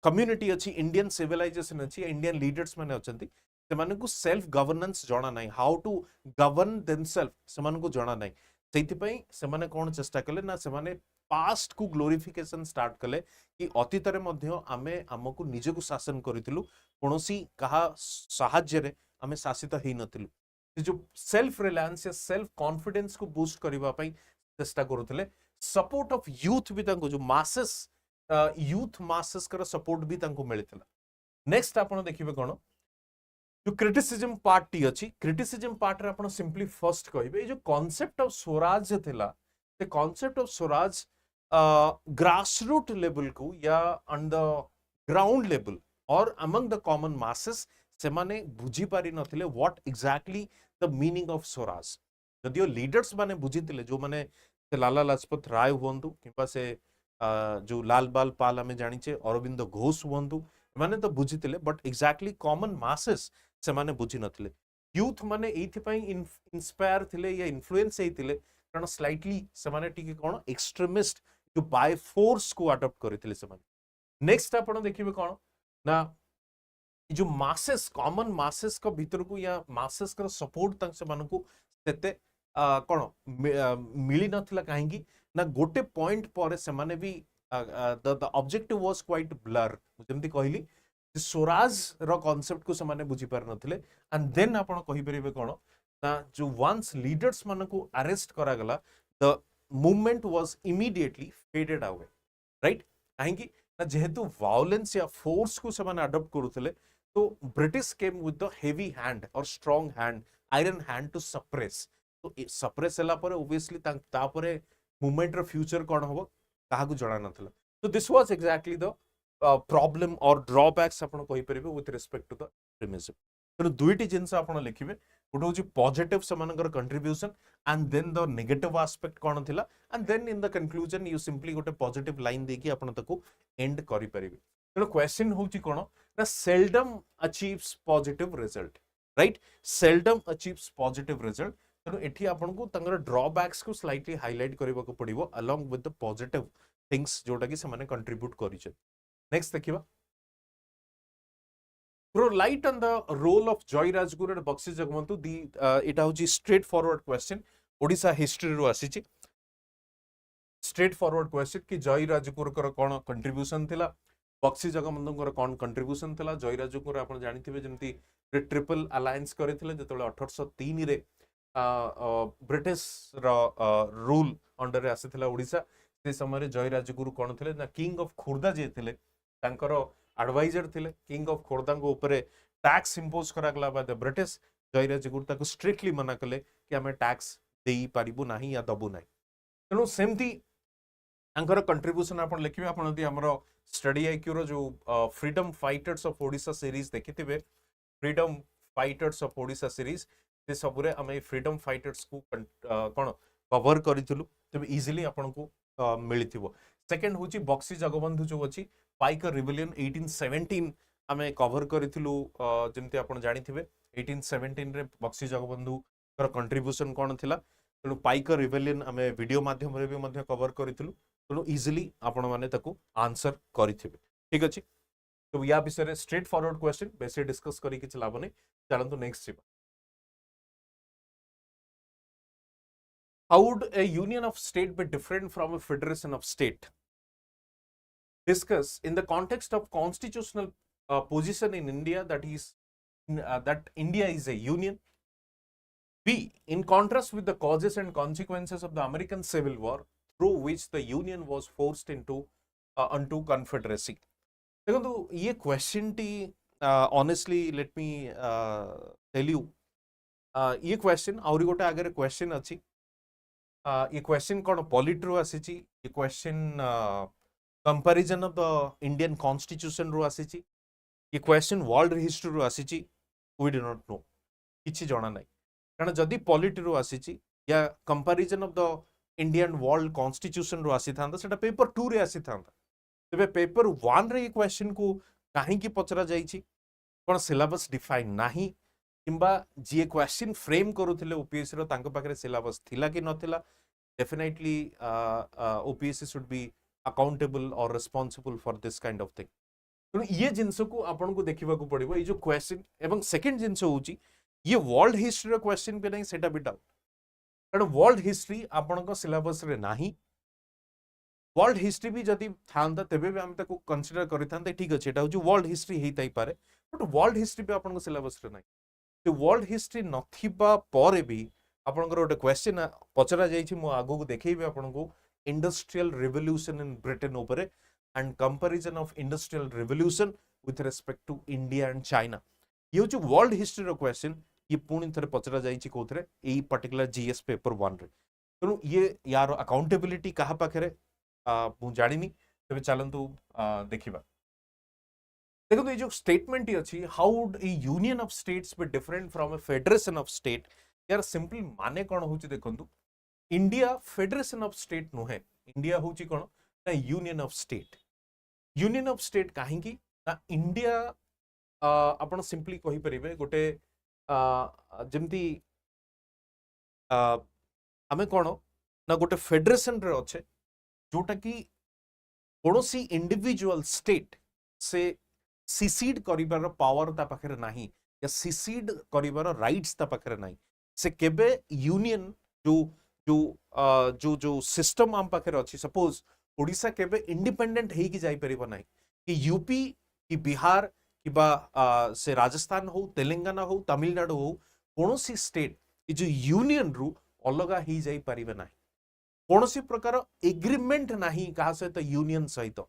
कम्युनिटी अछि इंडियन सिविलाइजेशन अछि इंडियन लीडर्स माने अछंती से माने को सेल्फ गवर्नेंस जणा नाही हाउ टू गवर्न देमसेल्फ से माने को जणा नाही सेति पई से माने कोन चेष्टा कले ना से माने पास्ट को ग्लोरिफिकेशन स्टार्ट कले कि अतीत रे मध्य आमे हमकु निजे को शासन करितिलु कोनोसी कहा साहाय्य रे आमे शासित हेइ नतिलु जो सेल्फ रिलायंस या सेल्फ कॉन्फिडेंस को बूस्ट करबा पई चेष्टा करूथिले सपोर्ट ऑफ यूथ भी तांको जो मासेस यूथ मासेस कर सपोर्ट भी तांको मिलिथिला नेक्स्ट आपण देखिबे कोन जो क्रिटिसिज्म पार्ट टी अछि क्रिटिसिज्म पार्ट रे आपण सिंपली फर्स्ट कहबे जो कांसेप्ट ऑफ स्वराज थिला से concept of swaraj grassroot level को या ऑन द ग्राउंड लेवल और अमंग द कॉमन मासेस से माने बुझी पारि नथिले what exactly the meaning of swaraj जदियो लीडर्स माने बुझीतिले जो माने से लाला लाजपत राय हुंतु किबा से जो लाल बाल पाल हमें जानिचे अरविंद घोष हुंतु माने तो बुझीतिले बट एग्जैक्टली कॉमन मासेस से माने बुझी नथिले यूथ माने एथि पई इंस्पायर थिले या इन्फ्लुएंस हेतिले कारण स्लाइटली से माने टिके कोन एक्सट्रीमिस्ट जो बाय फोर्स को अडॉप्ट करथिले से माने नेक्स्ट आपण देखिबे कोन ना जो मासेस कॉमन मासेस को भीतर को या मासेस का सपोर्ट तक से मानकु सेते कोन मिली नथिला काहेकी ना गोटे पॉइंट पर से माने भी the objective was quite blur जेमति कहली स्वराज रो कांसेप्ट को से माने बुझी पार नथिले एंड देन आपण कहि परिबे कोन ना जो वंस लीडर्स मानकु अरेस्ट करा गला the movement was immediately faded away right काहेकी ना जेहेतु वायलेंस या फोर्स को से माने अडॉप्ट करूथिले तो British came with the heavy hand और strong hand iron hand to suppress तो सप्रेस हला पर ऑब्वियसली ता परे मूवमेंट रो फ्यूचर कोन होबो काहा को जणा नथला तो this was exactly the problem और ड्रॉबैक्स आपण कहि परिबे with respect to the extremism तो दुईटी जिंस आपण लिखिबे गोटे होची पॉजिटिव समानकर contribution and then the negative aspect कोन थिला and then in the conclusion you simply गोटे पॉजिटिव लाइन देकी आपण तको एंड करि परिबे तो क्वेश्चन होची कोन ना seldom achieves positive result right seldom achieves positive result तो एठी आपण को तंगर ड्रॉबैक्स को स्लाइटली हाइलाइट करबा को पड़िबो along with the positive things जोटा कि से माने कंट्रीब्यूट करिछ नेक्स्ट देखिबा throw light on the role of Jay Rajguru and Bakshi Jagabandhu दी एटा होची straightforward question Odisha history रो आसीची स्ट्रेट फॉरवर्ड क्वेश्चन कि जय राजगुरु कर कोन कंट्रीब्यूशन थिला बक्सी जगबंधु कौन कंट्रीब्यूशन थिला जय राजगुरु आपण जानिथिबे जेमति ट्रिपल अलायंस करिथिले जेतले 1803 रे ब्रिटिश रूल अंडर रे आसीथिला ओडिसा से समय जय राजगुरु कौन थिले ना किंग ऑफ खोर्धा जे थिले तांकर एडवाइजर थिले किंग ऑफ खोर्धा को ऊपर टैक्स इंपोज करा गला बाय द ब्रिटिश जय राजगुरु ताको स्ट्रिक्टली मना कले कि हमें टैक्स देई पारिबु नाही या दबु नाही तेनु सेमती तांकर कंट्रीब्यूशन आपण लिखिबे आपण यदि हमरो स्टडी आईक्यू रो जो freedom fighters of Odisha series देखिथिबे freedom fighters of Odisha series से सबुरे हमें फ्रीडम फाइटर्स को कोन कवर करिथिलु तबे इजीली आपण को मिलिथिबो सेकंड होची बक्सी जगबंधु जो अछि पाइकर रिबेलियन 1817 हमें कवर करिथिलु जेमते आपण जानिथिबे 1817 रे बक्सी जगबंधु कर कंट्रीब्यूशन कोन थिला तेनु पाइकर रिबेलियन हमें वीडियो माध्यम रे भी मध्य कवर करिथिलु तेनु इजीली आपण माने ताको आंसर करिथिबे ठीक अछि तो या विषय रे स्ट्रेट फॉरवर्ड क्वेश्चन बेसे डिस्कस करी किछ लाभ नै चलंतु नेक्स्ट जीवा How would a union of state be different from a federation of state? Discuss in the context of constitutional position in India that India is a union. B. In contrast with the causes and consequences of the American Civil War through which the union was forced into onto confederacy. देखो ये question टी honestly let me tell you ये question आउरी गोटे आगे question अच्छी ये question कौन पॉलिट रो आसी ये question comparison of the Indian constitution रो आसी ये क्वेश्चन वर्ल्ड हिस्ट्री रो आसी वी डू नॉट नो किछि जणा नाही कारण जदि पॉलिट रो आसी या comparison of the Indian world constitution रो आसी थांदा सेटा पेपर 2 रे आसी थांदा तबे पेपर 1 रे ये क्वेश्चन को काहे की पचरा जाईछि कोन सिलेबस डिफाइन नाही किंबा जे क्वेश्चन फ्रेम करूथिले ओपीएससी रो तांको पाखरे सिलेबस थिला कि नथिला definitely OPSC should be accountable और responsible for this kind of thing तो ये जिंस को आपन को देखिबा को पड़िबो ये जो क्वेश्चन एवं सेकंड जिंस होउची ये वर्ल्ड हिस्ट्री रो क्वेश्चन पे नहीं सेटा भी डाउट कारण वर्ल्ड हिस्ट्री आपन को सिलेबस रे नाही वर्ल्ड हिस्ट्री भी जदि थांदा तबे भी हम ताको कंसीडर करिथांते ठीक अछि एटा हो जो वर्ल्ड हिस्ट्री हेई ताई पारे बट वर्ल्ड हिस्ट्री भी आपन को सिलेबस रे नाही से वर्ल्ड हिस्ट्री नथिबा पर भी आपनकर गोटे क्वेश्चन पचरा जाइछि मु आगु को देखैबे आपनको इंडस्ट्रियल रिवोल्यूशन इन ब्रिटेन ऊपर and comparison of industrial revolution with respect to India and China ये हूँ वर्ल्ड हिस्ट्री क्वेश्चन ये पुणी थे पचरा जाइछि कोथरे एई पर्टिकुलर जीएस पेपर 1 रे तेणु ये यार अकाउंटेबिलिटी कहा पाखरे मु जानिनी तबे चलंतु देखिबा देखो ये जो स्टेटमेंट ही अच्छी how would A union of states be different from A federation of state यार सिंपल माने कौन होची देखंतु इंडिया फेडरेशन ऑफ स्टेट नुहे इंडिया होची कौन ना यूनियन ऑफ स्टेट काहे की ना इंडिया आपण सिंपली कहि परिबे गोटे जेमती आमे कौन ना गोटे फेडरेशन रे अच्छे जोटा कि कौनसी इंडिविजुअल स्टेट से सिसीड करिबार पावर ता पाखरे नाही या सिसीड करिबार राइट्स ता पाखरे नाही से केबे यूनियन जो जो जो जो सिस्टम आम पाखरे अछि सपोज ओडिसा केबे इंडिपेंडेंट हे की जाई परिबो नाही कि यूपी कि बिहार कि बा से राजस्थान हो तेलंगाना हो तमिलनाडु हो कौनसी स्टेट जो यूनियन रु अलगा ही जाई परिबे नाही कौनसी प्रकार एग्रीमेंट नाही कहा सहित यूनियन सहित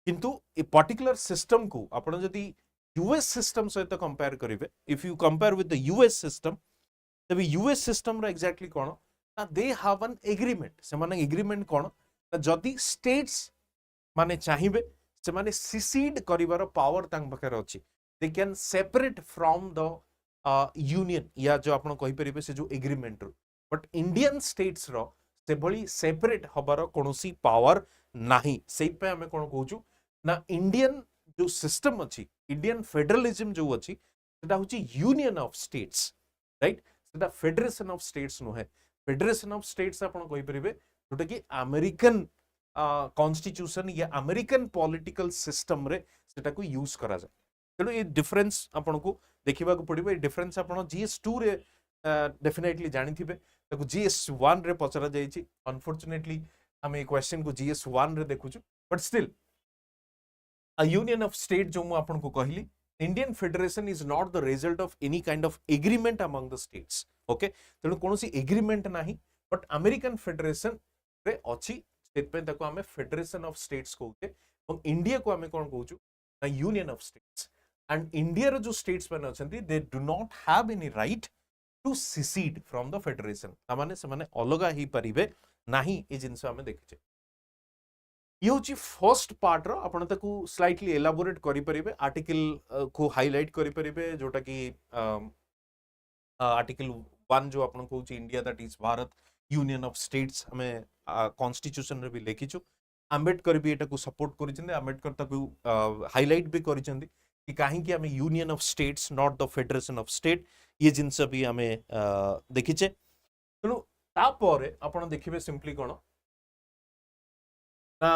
किंतु ए पर्टिकुलर सिस्टम को आपण जदि यूएस सिस्टम सहित कंपेयर करिवे if you compare with the US system तबे यूएस सिस्टम रा एग्जैक्टली कोन ना दे हैव एन एग्रीमेंट से माने एग्रीमेंट कोन ना जदि स्टेट्स माने चाहिबे से माने सिसीड करिवार पावर तांग बकर अछि they can separate from the union या जो आपण कहि परिबे से जो एग्रीमेंट रो बट इंडियन स्टेट्स रो से भली सेपरेट हबार कोनोसी पावर नाही सेइ पे हमें कोन कहूछु ना इंडियन जो सिस्टम अछि इंडियन फेडरलिज्म जो अछि सेटा होछि यूनियन ऑफ स्टेट्स राइट सेटा फेडरेशन ऑफ स्टेट्स नो है फेडरेशन ऑफ स्टेट्स आपण कहि परिबे जोटा कि अमेरिकन कॉन्स्टिट्यूशन या अमेरिकन पॉलिटिकल सिस्टम रे सेटा को यूज करा जाय तेणु ये डिफरेंस आपण को देखिबा को पड़िबो ये डिफरेंस आपण जीएस2 रे डेफिनेटली जानि थिबे ताको जीएस1 रे पचरा जायछि अनफॉर्चूनेटली हम ए क्वेश्चन को जीएस1 रे देखुछु but still a union of state जो मु आपन को कहली Indian federation is not the result of any kind of agreement among the states okay तेणु कोनोसी एग्रीमेंट नाही बट अमेरिकन फेडरेशन रे अछि स्टेट पे ताको हमें फेडरेशन ऑफ स्टेट्स कहउते और इंडिया को हमें कोन कहउछु ना union of states and India रो जो स्टेट्स माने अछंती they do not have any right to secede from the federation ता माने से माने अलगा ही परिबे नाही ए जिंस हमें देखिछे ये हूँ फर्स्ट पार्ट रो आपण ताकू स्लाइटली एलाबोरेट करि परिबे आर्टिकल को हाइलाइट करि परिबे जोटा कि आर्टिकल 1 जो आपण कहउची India that is Bharat union of states हमें कॉन्स्टिट्यूशन रे भी लेखिछु आंबेडकर भी एटा को सपोर्ट करिसेंदे आंबेडकर ताकू हाइलाइट भी करिसेंदे कि काहे कि हमें union of states not the federation of state ये जिंस भी हमें देखिचे तेणु ता परे आपण देखिबे सिंपली कोन ना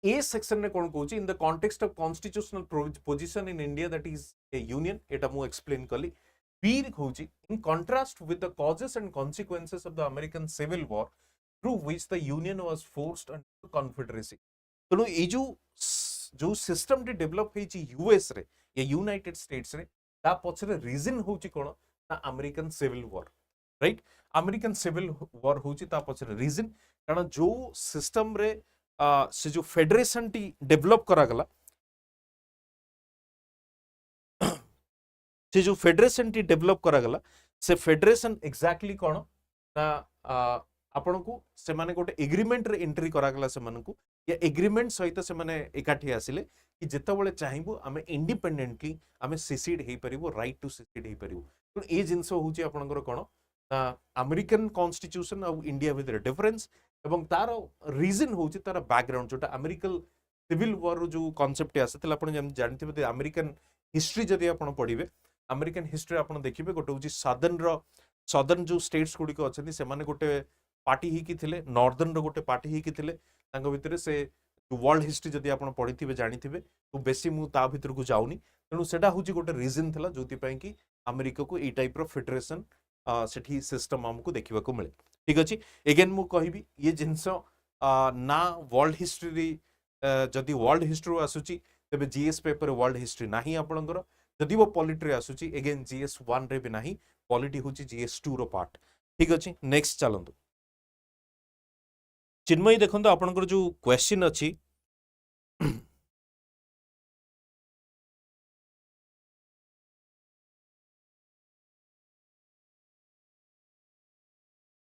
ए सेक्शन में कौन कहूँ in the context of constitutional position in India that is a union एटा मु एक्सप्लेन कली बी कहूँ in contrast with the causes and consequences of the American civil war through which the union was forced under confederacy तेणु ये जो system टी develop होईची यूएस रे या यूनाइटेड स्टेट्स रे ता पछरे रीजन होची कोन ना American civil war right American civil war होची ता पछरे रीजन कारण जो सिस्टम रे से जो फेडरेशन टी डेवलप करा गला से जो फेडरेशन टी डेवलप करा गला से फेडरेशन एग्जैक्टली कोन ना आपण को से माने गोटे एग्रीमेंट रे एंट्री करा गला से माने को या एग्रीमेंट सहित से माने एकाठी आसिले कि जेतबेले चाहिबो हमें इंडिपेंडेंटली हमें सिसीड हे परिबो राइट टू सिसीड हे परिबो तो ए जिंस होची आपनकर कोन अमेरिकन कॉन्स्टिट्यूशन और इंडिया विथ डिफरेंस एवं तार रीजन होची तार बैकग्राउंड जोटा अमेरिकन सिविल वॉर जो कांसेप्ट आसे आपण जानथिबे अमेरिकन हिस्ट्री जदि आपण पढिबे अमेरिकन हिस्ट्री आपण देखिबे गोटे होची सदर्न जो स्टेट्स गुडी को अछथि से माने गोटे पार्टी ही की थिले नॉर्दर्न रो गोटे पार्टी ही की थिले तांग भितरे से वर्ल्ड हिस्ट्री जदि आपण पढिथिबे जानिथिबे तो बेसी मु ता भितर को जाउनी तेनु सेटा होची गोटे रीजन थिला जोति पई कि अमेरिका को ए टाइप रो फेडरेशन सेठी सिस्टम हमको देखिबा को मिले ठीक अछि अगेन मु कहिबी ये जिंस ना वर्ल्ड हिस्ट्री जदि वर्ल्ड हिस्ट्री आसुची तबे जीएस पेपर वर्ल्ड हिस्ट्री नाही आपणकर जदि वो पॉलिटी रे आसुची अगेन जीएस 1 रे भी नाही पॉलिटी होची जीएस 2 रो पार्ट ठीक अछि नेक्स्ट चलंतु चिन्मयी देखंतु आपनकर जो क्वेश्चन अछि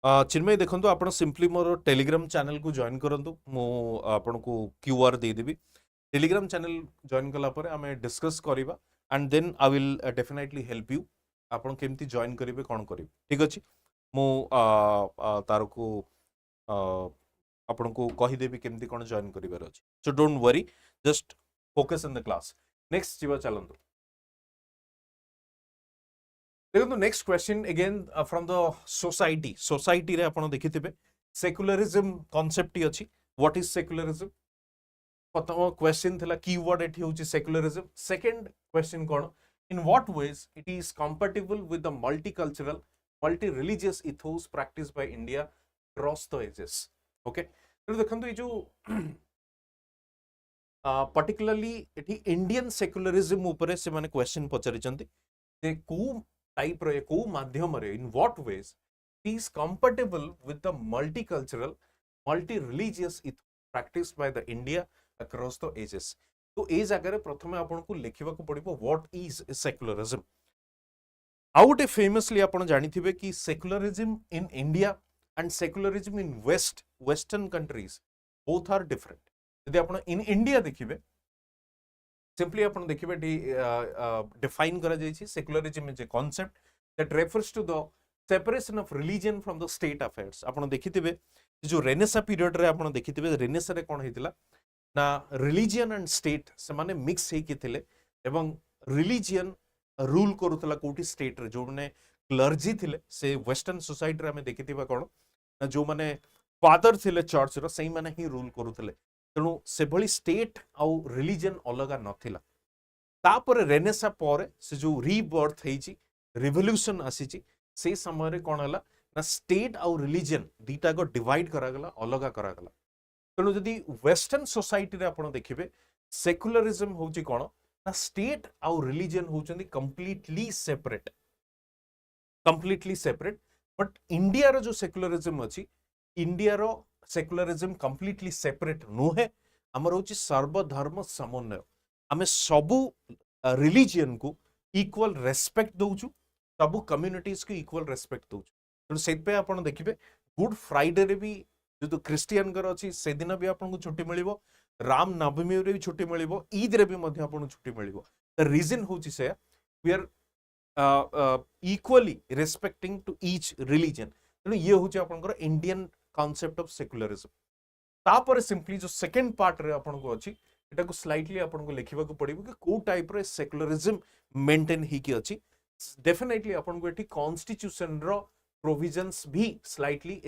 चिन्मयी देखंतु आपण सिंपली मोर टेलीग्राम चैनल को जॉइन करंतु मो आपण को क्यूआर दे देबी टेलीग्राम चैनल जॉइन कला परे आमे डिस्कस करिबा and then I will definitely help you आपण केमती जॉइन करिवे कोन करिवे ठीक अछि मो तार को आपण को कहि देबी केमती कोन जॉइन करिवार अछि so don't worry just focus in the class next जीवा चलंतु देखो next question again from the society रे आपण देखिथिबे सेक्युलरिज्म कांसेप्ट अछि व्हाट इज सेक्युलरिज्म प्रथम क्वेश्चन थिला कीवर्ड एठी होची सेक्युलरिज्म सेकंड क्वेश्चन कोन in what ways it is compatible with the multicultural multi religious ethos practice by India cross the ages okay तो देखंतु ये जो पर्टिकुलरली एठी इंडियन सेक्युलरिज्म ऊपर से माने क्वेश्चन पचारि चंती जे को टाइप रे को माध्यम रे in what ways it is compatible with the multicultural multi religious practice by the India across the ages तो ए जगह प्रथम आपन को लिखिबा को पड़िबो व्हाट इज सेक्युलरिज्म आउट ए फेमसली आपन जानिथिबे कि secularism in India and secularism in western countries both are different यदि आपन इन इंडिया देखिबे सिंपली अपन देखिबे डिफाइन करा जायछि secularism is a concept that refers to the separation of religion from the state affairs अपन देखिथिबे जो रेनेसा पीरियड रे अपन देखिथिबे रेनेसा रे कोन हेतिला ना रिलीजन एंड स्टेट से माने मिक्स हे कि थिले एवं रिलीजन रूल करूतला कोठी स्टेट रे जो माने क्लर्जी थिले से वेस्टर्न सोसाइटी रे हमें देखिथिबा कोन ना जो माने फादर थिले चर्च रो सही माने ही रूल करूतले तेणु से भली स्टेट आउ रिलीजन अलगा नथिला तापर रेनेसा पर से जो रीबर्थ हेची रिवोल्यूशन आसीची से समय रे कोन हला ना स्टेट आउ रिलीजन दीटा को डिवाइड करा गला अलगा करा गला तेणु जदि वेस्टर्न सोसाइटी रे आपण देखिबे सेक्युलरिज्म होची कोन ना स्टेट आउ रिलीजन होचंदी कंप्लीटली सेपरेट बट इंडिया रो जो सेक्युलरिज्म अछि इंडिया रो सेक्युलरिज्म कंप्लीटली सेपरेट नुहे हमर होची सर्वधर्म समन्वय आमे सबु रिलीजन को इक्वल रेस्पेक्ट दोउछु सबु कम्युनिटीज को इक्वल रेस्पेक्ट दोउछु तो सेत पे आपण देखिबे गुड फ्राइडे रे भी जो क्रिश्चियन कर अछि से दिन भी आपन को छुट्टी मिलिबो राम नवमी रे भी छुट्टी मिलिबो ईद रे भी मध्ये आपन छुट्टी मिलिबो द रीजन होची से we are equally respecting to each religion तो ये होची आपन को इंडियन कांसेप्ट ऑफ सेक्युलरिज्म तापर सिंपली जो सेकंड पार्ट रे आपन को अछि एटा को स्लाइटली आपन को लिखिबा को पड़िबो कि को टाइप रे सेक्युलरिज्म मेंटेन ही कि अछि डेफिनेटली आपन को एठी कॉन्स्टिट्यूशन रो प्रोविजंस भी स्लाइटली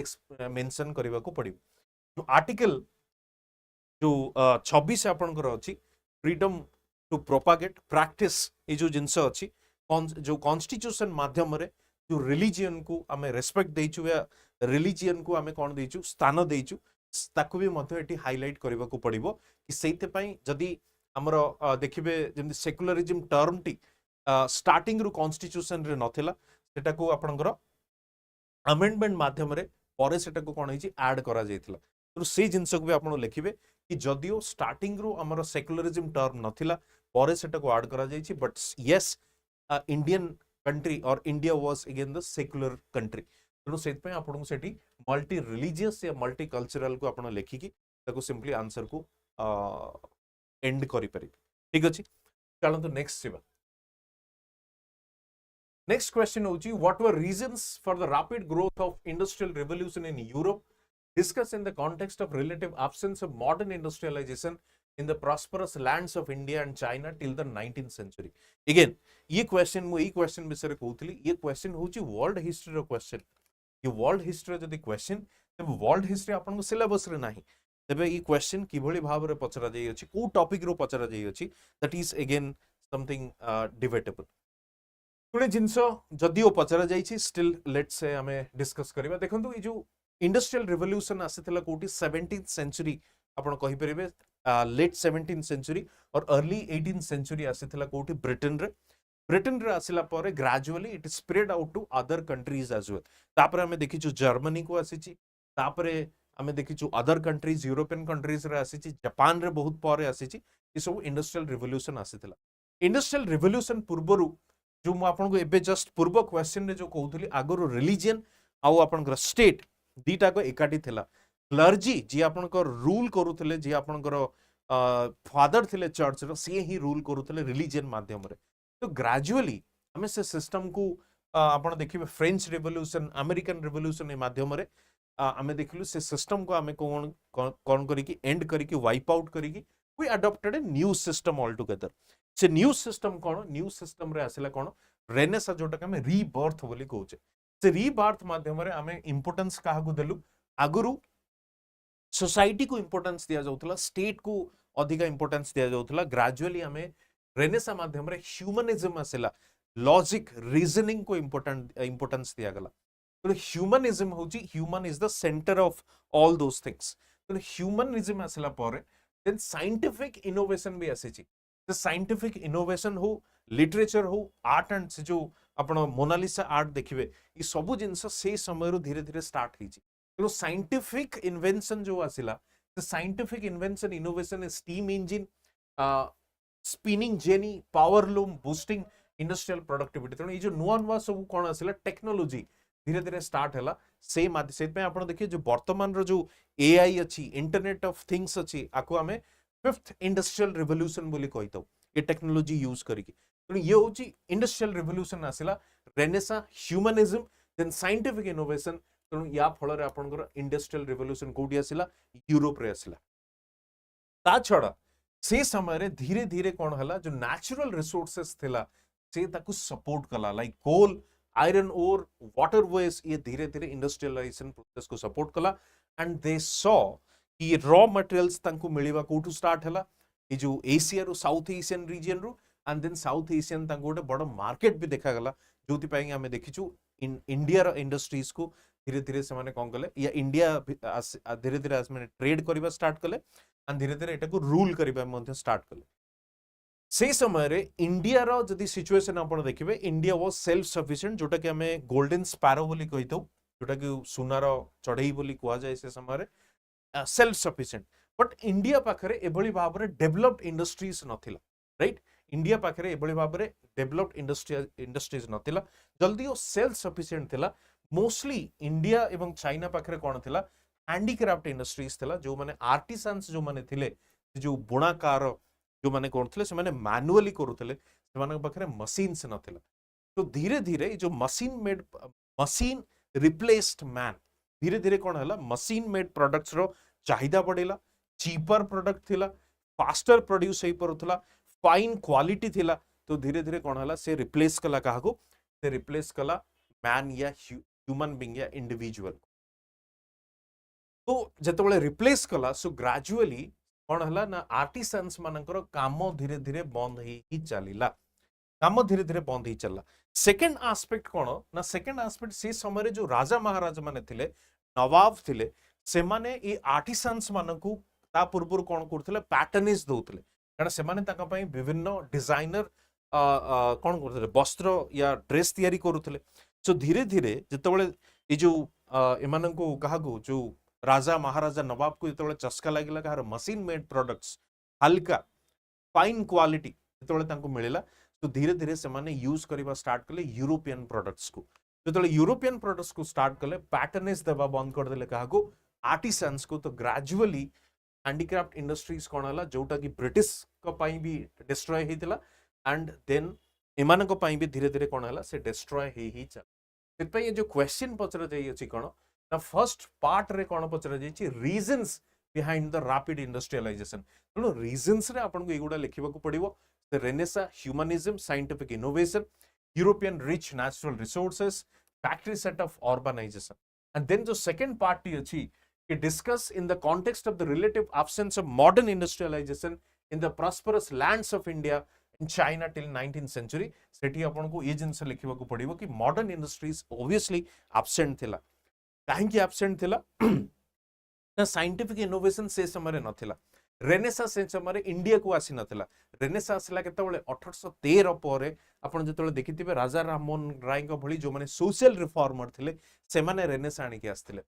मेंशन करबा को पड़िबो आर्टिकल जो 26 आपन को अछि फ्रीडम टू प्रोपागेट प्रैक्टिस ए जो जिंस अछि जो कॉन्स्टिट्यूशन माध्यम रे जो रिलीजन को आमे रेस्पेक्ट देइछु या रिलीजन को आमे कोन देइछु स्थान देइछु ताकू भी मध्ये एटी हाइलाइट करबा को पड़िबो कि सेते पई जदी हमरो देखिबे जेम सेक्युलरिज्म टर्म टी स्टार्टिंग रु कॉन्स्टिट्यूशन रे नथिला सेटा को आपनकर अमेंडमेंट माध्यम रे परे सेटा को कोन हिची ऐड करा जायतिला तो से जिंस को भी आपण लिखिबे कि जदियो स्टार्टिंग रु हमरो सेक्युलरिज्म टर्म नथिला परे सेटा को ऐड करा जायछि बट यस इंडियन कंट्री और India was again the secular country तेणु से आपको सेठी मल्टी रिलीजियस या मल्टी कल्चरल को आप लिखिकी सिंपली आंसर को एंड करि परिबे ठीक अछि चलंतु नेक्स्ट सेवा नेक्स्ट क्वेश्चन होची what were reasons for the rapid growth of industrial revolution in Europe discuss in the context of relative absence of modern industrialisation in the prosperous lands of India and China till the 19th century again ये question मु ई question विषय रे कहउतली ये question होची world history रो question ये world history जदी question तब world history आपन को सिलेबस रे नाही तबे ई क्वेश्चन किभली भाव रे पचरा जाई अछि को टॉपिक रो पचरा जाई अछि that is again something debatable पुणे जिंस जदिओ पचरा जाई छी स्टिल लेट्स से हमें डिस्कस करबा देखंतु ई जो इंडस्ट्रियल रिवोल्यूशन आसीतला कोटी 17th सेंचुरी आपण कहि परिबे लेट 17th सेंचुरी और अर्ली 18th सेंचुरी आसीतला कोठी ब्रिटेन रे ब्रिटेन रे आसिला परे gradually it spread out to other countries as well तापर हमें देखिछु जर्मनी को आसीची तापर हमें देखिछु अदर कंट्रीज यूरोपियन कंट्रीज रे आसीची जापान रे बहुत परे आसीची ई सब इंडस्ट्रियल रिवोल्यूशन आसीथिला इंडस्ट्रियल रिवोल्यूशन पूर्वरु जो मु आपन को एबे जस्ट पूर्व क्वेश्चन रे जो कहउथली आगरो रिलीजन आउ आपन स्टेट दीटा को एकाठी थिला क्लर्जी जी आपन को रूल करूथले जी आपन को फादर थिले चर्च रो से ही रूल करूथले रिलीजन माध्यम रे तो ग्रेजुअली हमें से सिस्टम को आपण देखिबे फ्रेंच रिवोल्यूशन अमेरिकन रिवोल्यूशन ए माध्यम रे आमे देखिलु से सिस्टम को आमे कोन कोन करी की एंड करी की वाइप आउट करी की we adopted a new system all together से न्यू सिस्टम कोन न्यू सिस्टम रे आसिला कोन रेनेसा जोटा के हमें रीबर्थ बोली कहउचे से रीबर्थ माध्यम रे आमे इंपोर्टेंस काहा को देलु आगुरु सोसाइटी को इंपोर्टेंस दिया जाउतला स्टेट को अधिका इंपोर्टेंस दिया जाउतला ग्रेजुअली हमें रेनेसा माध्यम रे ह्यूमनिज्म आसिला लॉजिक रीजनिंग को इंपोर्टेंस दिया गला तो ह्यूमनिज्म होची human is the centre of all those things तो ह्यूमनिज्म आसिला परे देन साइंटिफिक इनोवेशन भी आसीची तो साइंटिफिक इनोवेशन हो लिटरेचर हो आर्ट एंड से जो आपण मोनालिसा आर्ट देखिबे ई सब जिंस से समय रो धीरे धीरे स्टार्ट हिची तो साइंटिफिक इन्वेंशन जो आसिला तो scientific invention innovation steam engine spinning jenny power loom boosting industrial productivity तेणु ये जो नुआ नुआ सब कौन आसिला टेक्नोलॉजी धीरे धीरे स्टार्ट है से आप देखिए जो वर्तमान रो जो एआई अच्छी इंटरनेट ऑफ थिंग्स अच्छी आपको आमे फिफ्थ इंडस्ट्रियल रिवोल्यूशन बोली कही था ये टेक्नोलॉजी यूज करिके तेणु ये होची इंडस्ट्रियल रिवोल्यूशन आसिला renaissance humanism then scientific innovation तेणु या फल रे आपनकर इंडस्ट्रियल रिवोल्यूशन कोठी आसिला यूरोप रे आसिला ता छड़ा से समय रे धीरे धीरे कौन हला जो नेचुरल रिसोर्सेस थिला से ताकू सपोर्ट कला like coal iron ore water ways ये धीरे धीरे इंडस्ट्रियलाइजेशन प्रोसेस को सपोर्ट कला एंड दे सॉ कि रॉ मटेरियल्स तांको मिलिबा कोठू स्टार्ट हला ये जो एशिया रो साउथ एशियन रीजन रो एंड देन साउथ एशियन तांको गोटे बड़ मार्केट भी देखा गला जोति पाई हमें देखिछु इन इंडिया रो इंडस्ट्रीज को धीरे धीरे से माने कोन कले या इंडिया धीरे धीरे माने ट्रेड करबा स्टार्ट कले एंड धीरे धीरे एटा को रूल करबा मध्ये स्टार्ट कले से समय रे इंडिया रो जदी सिचुएशन आपण देखिबे इंडिया वाज सेल्फ सफिशिएंट जोटा कि हमें गोल्डन स्पैरो बोली कहितौ जोटा कि सुनार चढ़ई बोली कुआ जाय से समय रे सेल्फ सफिशिएंट बट इंडिया पाखरे एबळी भाबरे डेवलप्ड इंडस्ट्रीज नथिला राइट इंडिया पाखरे एबळी भाबरे डेवलप्ड इंडस्ट्रीज नथिला जल्दी ओ सेल्फ सफिशिएंट थिला मोस्टली इंडिया एवं चाइना पाखरे कोन थिला हैंडीक्राफ्ट इंडस्ट्रीज थिला जो माने आर्टिसंस जो माने थिले जो बुणाकार जो माने करथले से माने मैनुअली करूथले से माने पाखरे मशीन्स नथिला तो धीरे धीरे जो मशीन रिप्लेस्ड मैन धीरे धीरे कोन हला मशीन मेड प्रोडक्ट्स रो चाहिदा बढ़ेला चीपर प्रोडक्ट थिला फास्टर प्रोड्यूस हे परथला फाइन क्वालिटी थिला तो धीरे धीरे कोन हला से रिप्लेस कला काहाको से रिप्लेस कला मैन या ह्यूमन बीइंग या इंडिविजुअल तो जतबेले रिप्लेस कला सो ग्रेजुअली कौन हला ना आर्टिसंस मानकर काम धीरे धीरे बंद ही चलीला काम धीरे धीरे बंद ही चलला सेकंड एस्पेक्ट कौन ना सेकंड एस्पेक्ट से समय जो राजा महाराजा माने थिले नवाब थिले से माने ए आर्टिसंस मानकू ता पूर्व कौन करथिले पैटर्नेज दउथिले कारण से माने ताका पई विभिन्न डिजाइनर कौन करथिले वस्त्र या ड्रेस तयारी करूथिले सो धीरे धीरे जतबेले ए जो एमानकू कहागु जो राजा महाराजा नवाब को जो चस्का लगे कहार मशीन मेड प्रोडक्ट्स हल्का फाइन क्वालिटी जो मिलला तो धीरे धीरे से माने यूज करबा स्टार्ट कले यूरोपियन प्रोडक्ट्स को जो यूरोपियन प्रोडक्ट्स को स्टार्ट कले पैटर्नेज देवा बंद कर देले कहाको आर्टिसंस को तो ग्रेजुअली हैंडीक्राफ्ट इंडस्ट्रीज कोन हला जोटा कि ब्रिटिश को पई भी डिस्ट्रॉय हेतिला एंड देन एमान को पई भी धीरे धीरे कोन हला से डिस्ट्रॉय ही चल सेत ये जो क्वेश्चन पचर जाई अछि कोन ना फर्स्ट पार्ट रे कोन पचर जाई छी reasons behind the rapid industrialisation no reasons रे आपन को एगुडा लिखिबा को पड़िबो the renaissance humanism scientific innovation European rich natural resources factory set of urbanisation and then जो सेकंड पार्ट अछि कि discuss in the context of the relative absence of modern industrialisation in the prosperous lands of India in China till 19th century सेठी आपन को ये जिंस लिखिबा को पड़िबो कि मॉडर्न इंडस्ट्रीज ऑब्वियसली एब्सेंट थिला काहे कि एब्सेंट थिला ना साइंटिफिक इनोवेशन से समय रे नथिला रेनेसांस से समय इंडिया को आसी नथिला रेनेसांस आसला केतेबेले 1813 पर आपण जेतेबेले देखिथिबे राजा राममोहन राय को भली जो माने सोशल रिफॉर्मर थिले से माने रेनेसां आनी के आस्थिले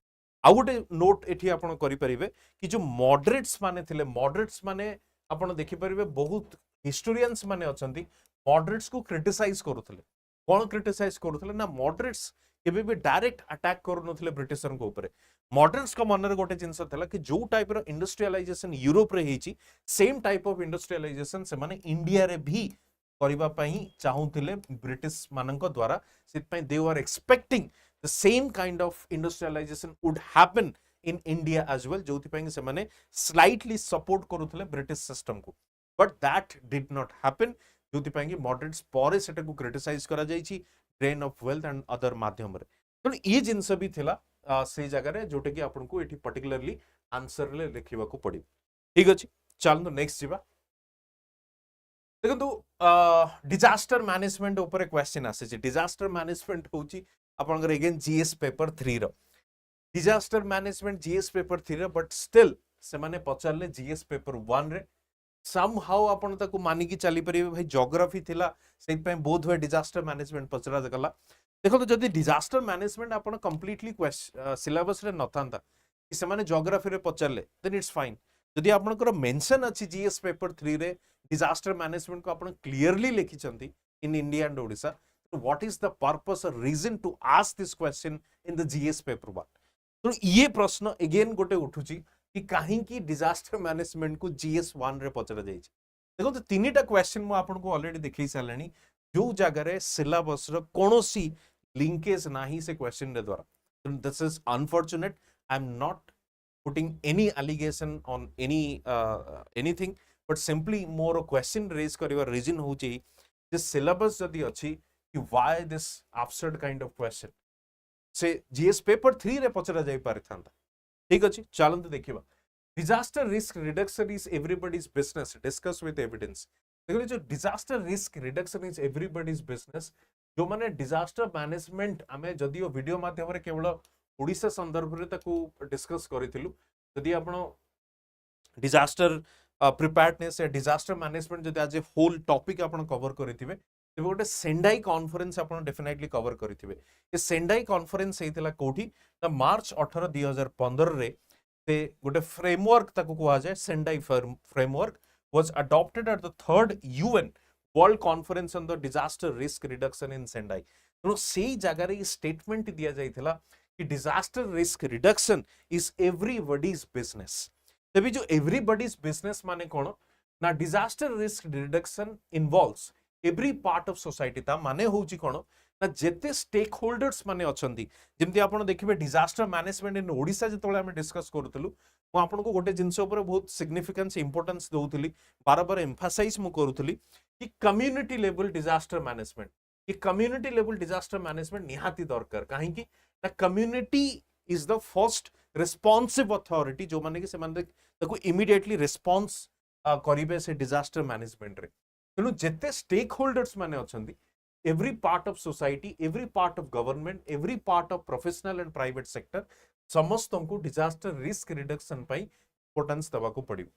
आ गोटे नोट एठी आपण करि परिबे कि जो मॉडरेट्स माने आपण देखि परिबे बहुत हिस्टोरियंस माने अछंती मॉडरेट्स को क्रिटिसाइज करूथले कोन क्रिटिसाइज करूथले ना मॉडरेट्स केबे भी डायरेक्ट अटैक करूनथले ब्रिटिशर को ऊपर मॉडर्न्स को मन गोटे जिनस था कि जो टाइप रो इंडस्ट्रियलाइजेशन यूरोप रे हेची सेम टाइप ऑफ इंडस्ट्रियलाइजेशन से माने इंडिया रे भी करबा पई चाहूथिले ब्रिटिश मानक द्वारा सित पई they were expecting the same kind of industrialisation would happen in India as well जोथि पई से माने स्लाइटली सपोर्ट करूथिले ब्रिटिश सिस्टम को but that did not happen जोथि पई मॉडरेट्स परे सेटा को क्रिटिसाइज करा जाईची drain of wealth and other माध्यम रे तो ये जिनस भी थिला से जगह रे जोटे कि आपन को एठी पर्टिकुलरली आंसर ले लिखिबा को पड़ी ठीक अछि चलो नेक्स्ट जीवा देखंतु डिजास्टर मैनेजमेंट ऊपर क्वेश्चन आसे छी डिजास्टर मैनेजमेंट होची आपन कर अगेन जीएस पेपर 3 रो डिजास्टर मैनेजमेंट जीएस पेपर 3 रो बट स्टिल से माने पचारले जीएस पेपर 1 रे सम हाउ आपन ताको मानि की चली परिबे भाई ज्योग्राफी थिला सेहि पय बोध वे डिजास्टर मैनेजमेंट पचरा गला देखो तो जदि डिजास्टर मैनेजमेंट आपन कंप्लीटली सिलेबस रे नथांता कि से माने ज्योग्राफी रे पचरले देन इट्स फाइन जदि आपन कर मेंशन अछि जीएस पेपर 3 रे डिजास्टर मैनेजमेंट को आपन क्लियरली लिखि चंती इन इंडिया एंड ओडिशा तो व्हाट इज द पर्पस और reason to ask this question in the GS paper 1 तो ये प्रश्न अगेन गोटे उठुची कि कहीं की डिजास्टर मैनेजमेंट को जीएस 1 रे पचरा जाई देखो तो तीनटा क्वेश्चन मु आपन को ऑलरेडी देखै सालणी जो जगह रे सिलेबस रो कोनोसी लिंकेज नाही से क्वेश्चन रे द्वारा this is unfortunate I am not putting any allegation on any anything but simply more question raise करिवा रीजन होची दिस सिलेबस जदी अछि कि why this absurd kind of question से जीएस पेपर 3 रे पचरा जाई पारथांता ठीक अछि चलंत देखिबा disaster risk reduction is everybody's business discuss with evidence देखो जो disaster risk reduction is everybody's business जो माने डिजास्टर मैनेजमेंट आमे जदियो वीडियो माध्यम रे केवल ओडिसा संदर्भ रे ताकू डिस्कस करिथिलु जदि आपण डिजास्टर प्रिपेयर्डनेस या डिजास्टर मैनेजमेंट जदि आज होल टॉपिक आपण कवर करिथिबे तेबे गोटे सेंडाई कॉन्फ्रेंस आपण डेफिनेटली कवर करिथिबे ए सेंडाई कॉन्फ्रेंस हेतिला कोठी त मार्च 18 2015 रे ते गोटे फ्रेमवर्क ताकू कुआ जाय Sendai framework was adopted at the 3rd UN world conference on the disaster risk reduction in Sendai तो सेही जगह रे स्टेटमेंट दिया जाइथिला कि disaster risk reduction is everybody's business तभी जो एवरीबॉडीज बिजनेस माने कोन ना disaster risk reduction involves every part of society ता माने होची कोन ना जेते स्टेक होल्डर्स माने अछंती जेमति आपण देखिबे डिजास्टर मैनेजमेंट इन ओडिसा जतोले हम डिस्कस करथलु मु आपण को गोटे जिंस ऊपर बहुत सिग्निफिकेंस इंपोर्टेंस दउथली बार बार एम्फसाइज मु करूथली कि कम्युनिटी लेवल डिजास्टर मैनेजमेंट कि कम्युनिटी लेवल डिजास्टर मैनेजमेंट निहाती दरकार काहे कि ना community is the first responsive authority जो माने कि से माने ताको इमीडिएटली रिस्पांस करिवे से डिजास्टर मैनेजमेंट रे तेणु जेते स्टेक होल्डर्स माने अछंती every part of society every part of government every part of professional and private sector समस्त को डिजास्टर रिस्क रिडक्शन पई इंपोर्टेंस दवा को पड़िबो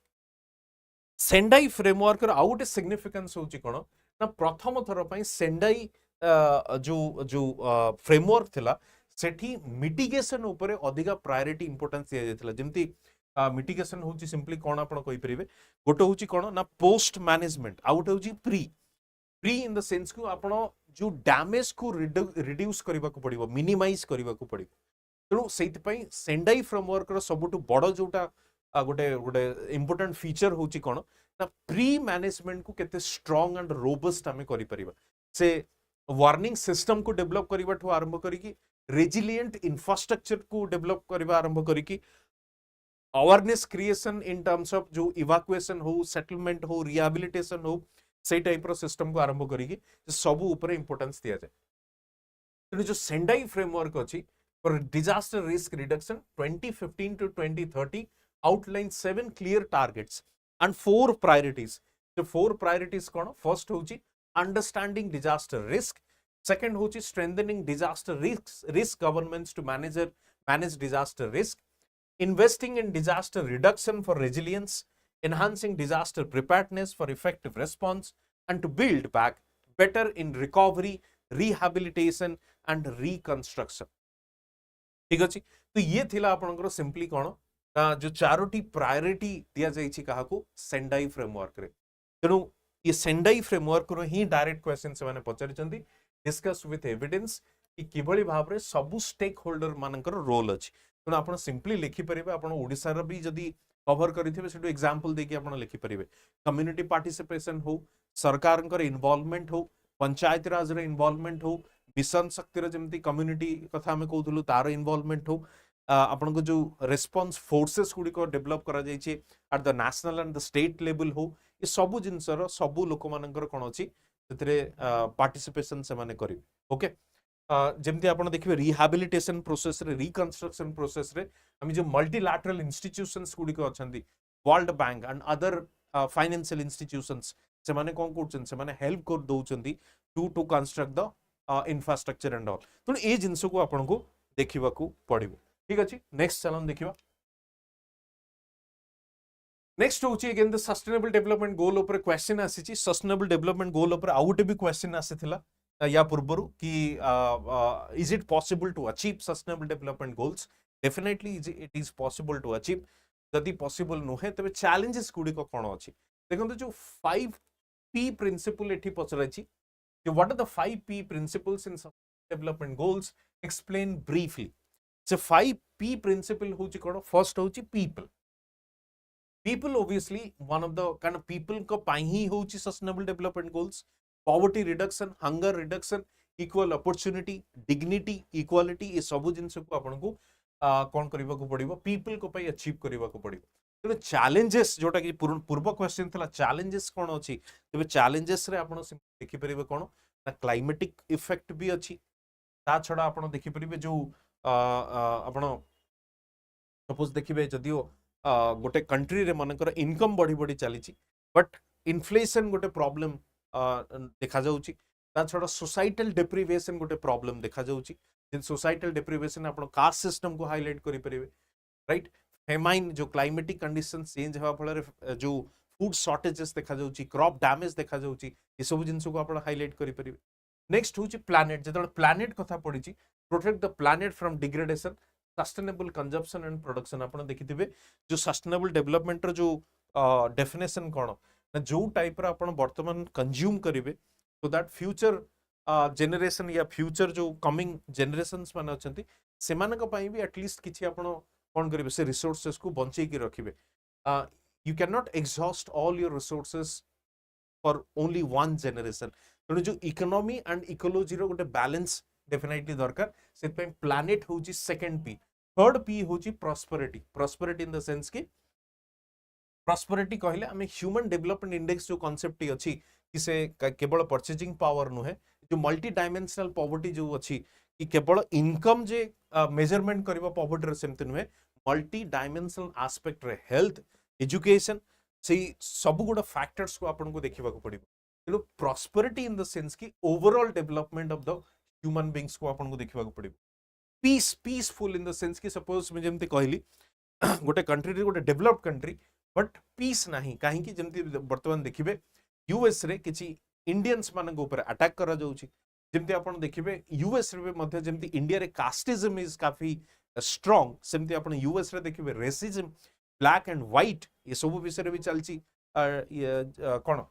सेंडाई फ्रेमवर्क रो आउट सिग्निफिकेंस होची कोन ना प्रथम थर पई सेंडाई जो फ्रेमवर्क थिला सेठी मिटिगेशन ऊपर अधिका प्रायोरिटी इंपोर्टेंस दिया जायतिला जेमती मिटिगेशन होची सिंपली कोन आपण कहि परिबे गोटे होची कोन ना पोस्ट मैनेजमेंट आउट होची प्री इन द सेंस को आपण जो डैमेज को रिड्यूस करबा को पड़िबो मिनिमाइज करबा को पड़िबो तेणु सेति पई सेंडाई फ्रेमवर्क रो सबटु बड़ जोटा गोटे इंपोर्टेंट फीचर होची कोन ना प्री मैनेजमेंट को केते स्ट्रांग एंड रोबस्ट हमें करि परिबा से वार्निंग सिस्टम को डेवलप करबा ठो आरंभ करिकी रेजिलिएंट इंफ्रास्ट्रक्चर को डेवलप करबा आरंभ करिकी awareness creation in terms of जो इवाकुएशन हो सेटलमेंट हो रिहैबिलिटेशन हो से टाइप रो सिस्टम को आरंभ करिकी सब ऊपर इंपोर्टेंस दिया जाए तेणु जो सेंडाई फ्रेमवर्क अछि for disaster risk reduction 2015 to 2030 outlines 7 clear targets and 4 priorities the 4 priorities kono first hochi understanding disaster risk second hochi strengthening disaster risk governments to manage disaster risk investing in disaster reduction for resilience enhancing disaster preparedness for effective response, and to build back better in recovery, rehabilitation and reconstruction. ठीक अच्छे तो ये थिला आपनकर simply कोन ना जो Charoti priority दिया जाइछि काहाकू सेंडाई फ्रेमवर्क रे तेनु ये सेंडाई फ्रेमवर्क रो ही डायरेक्ट क्वेश्चन से माने पचारिचंदी डिस्कस विथ एविडेंस कि किभली भाव रे सब स्टेक होल्डर मानकर रोल अछि तेनु आपण सिंपली लिखि परिबे आपण ओडिसा रो भी जदी कवर करिथिबे सेटु एग्जांपल देकी आपण लिखि परिबे कम्युनिटी पार्टिसिपेशन हो सरकारनकर इन्वॉल्वमेंट हो पंचायत राज रे इन्वॉल्वमेंट हो मिशन शक्ति जमती कम्युनिटी कथा आम कहूँ तार इन्वॉल्वमेंट हो आपन को जो रेस्पॉन्स फोर्सेस गुड़ी को डेवलप करा जाइए at the national and the state level हो ये सब जिनसर सब लोक मानकर कौन अच्छी पार्टिसिपेशन से माने करेंगे ओके जमती आपन देखिए रिहैबिलिटेशन प्रोसेस रे रिकंस्ट्रक्शन प्रोसेस रे हम जो मल्टीलैटरल इंस्टीट्यूशंस गुड़ी को अच्छी World Bank and other financial institutions से माने कौन करछन से माने हेल्प कर दउचंदी to construct the infrastructure and all तो ये जिनस को आपन को देखिबा को पड़िबो ठीक अछि नेक्स्ट चलन देखिबा नेक्स्ट होची again the sustainable development goal ऊपर क्वेश्चन आसीची सस्टेनेबल डेवलपमेंट गोल ऊपर आउट भी क्वेश्चन आसीथिला या पूर्वरु कि is it possible to achieve sustainable development goals definitely it is possible to achieve यदि पॉसिबल नुहे तबे चैलेंजेस गुडी को कोन अछि देखंतु जो 5P प्रिंसिपल एठी पचराछि what are the 5P principles in development goals? Explain briefly. So 5P principle होची कोन first होची people. People obviously one of the kind of people को पाई ही होची sustainable development goals. Poverty reduction, hunger reduction, equal opportunity, dignity, equality ये सब जिनस को आपन को कोन करबा को पड़िबो people को पाई अचीव करबा को पड़िबो तेणु चैलेंजेस जोटा कि पूर्व क्वेश्चन था चैलेंजेस कौन अच्छी तेज चैलेंजेस रे आपण देखिपर कौन ना क्लाइमेटिक इफेक्ट भी अच्छी ता छड़ा आपण देखिपर जो आपण सपोज देखिए जदियो गोटे कंट्री रे मनकर इनकम बढ़ी बढ़ी चली बट इन्फ्लेशन गोटे प्रॉब्लम देखा जाउची ता छड़ा सोसाइटल डेप्रिवेशन गोटे प्रॉब्लम देखा जाउची जिन सोसाइटल डेप्रिवेशन आपण कास्ट सिस्टम को हाईलाइट करि परिबे राइट फेमाइन जो क्लाइमेटिक कंडीशन चेंज हवा फल जो फूड शॉर्टेजेस देखा जाउची क्रॉप डैमेज देखा जाउची ये सब जिंस को आपण हाईलाइट करि परिबे नेक्स्ट होची प्लैनेट जदल प्लैनेट कथा पडिची protect the planet from degradation sustainable consumption and production आपण देखिथिबे जो सस्टेनेबल डेवलपमेंट रो जो डेफिनेशन कोन ना जो टाइप रा आपण वर्तमान कंज्यूम करिवे सो दैट फ्यूचर जनरेशन या फ्यूचर जो कमिंग जनरेशंस माने अछंती सेमान को पई भी एटलीस्ट किछि आपण कौन करेंगे से रिसोर्सेस को बंचे की रखिए you can not exhaust all your resources for only one generation तेणु जो इकोनॉमी एंड इकोलॉजी रो गोटे बैलेंस डेफिनेटली दरकार से प्लैनेट होची सेकंड पी थर्ड पी होची prosperity prosperity in the sense कि प्रॉस्पेरिटी कहले हमें ह्यूमन डेवलपमेंट इंडेक्स जो कांसेप्ट अछि कि से केवल परचेजिंग पावर नुहे जो मल्टी डायमेंशनल पॉवर्टी जो अछि कि केवल इनकम जे मेजरमेंट करबा पॉवर्टी रे सेमते नुहे मल्टी डायमेंशनल एस्पेक्ट रे हेल्थ एजुकेशन से सब गुड फैक्टर्स को आपन को देखिबा को पड़िबो तेलो प्रॉस्पेरिटी इन द सेंस कि overall development of the human beings को आपन को देखिबा को पड़िबो peace peaceful in the sense कि सपोज मैं जेमते कहली गोटे कंट्री रे गोटे डेवलप्ड कंट्री बट पीस नाही काहे कि जेमते वर्तमान देखिबे यूएस रे किछि इंडियंस मानक ऊपर अटैक करा जाउची जेमते आपण देखिबे यूएस रे मध्ये जेमते इंडिया रे कास्टिज्म इज काफी स्ट्रांग सेमते आपण यूएस रे देखिबे रेसिज्म ब्लैक एंड व्हाइट ये सब विषय रे भी चलची कोन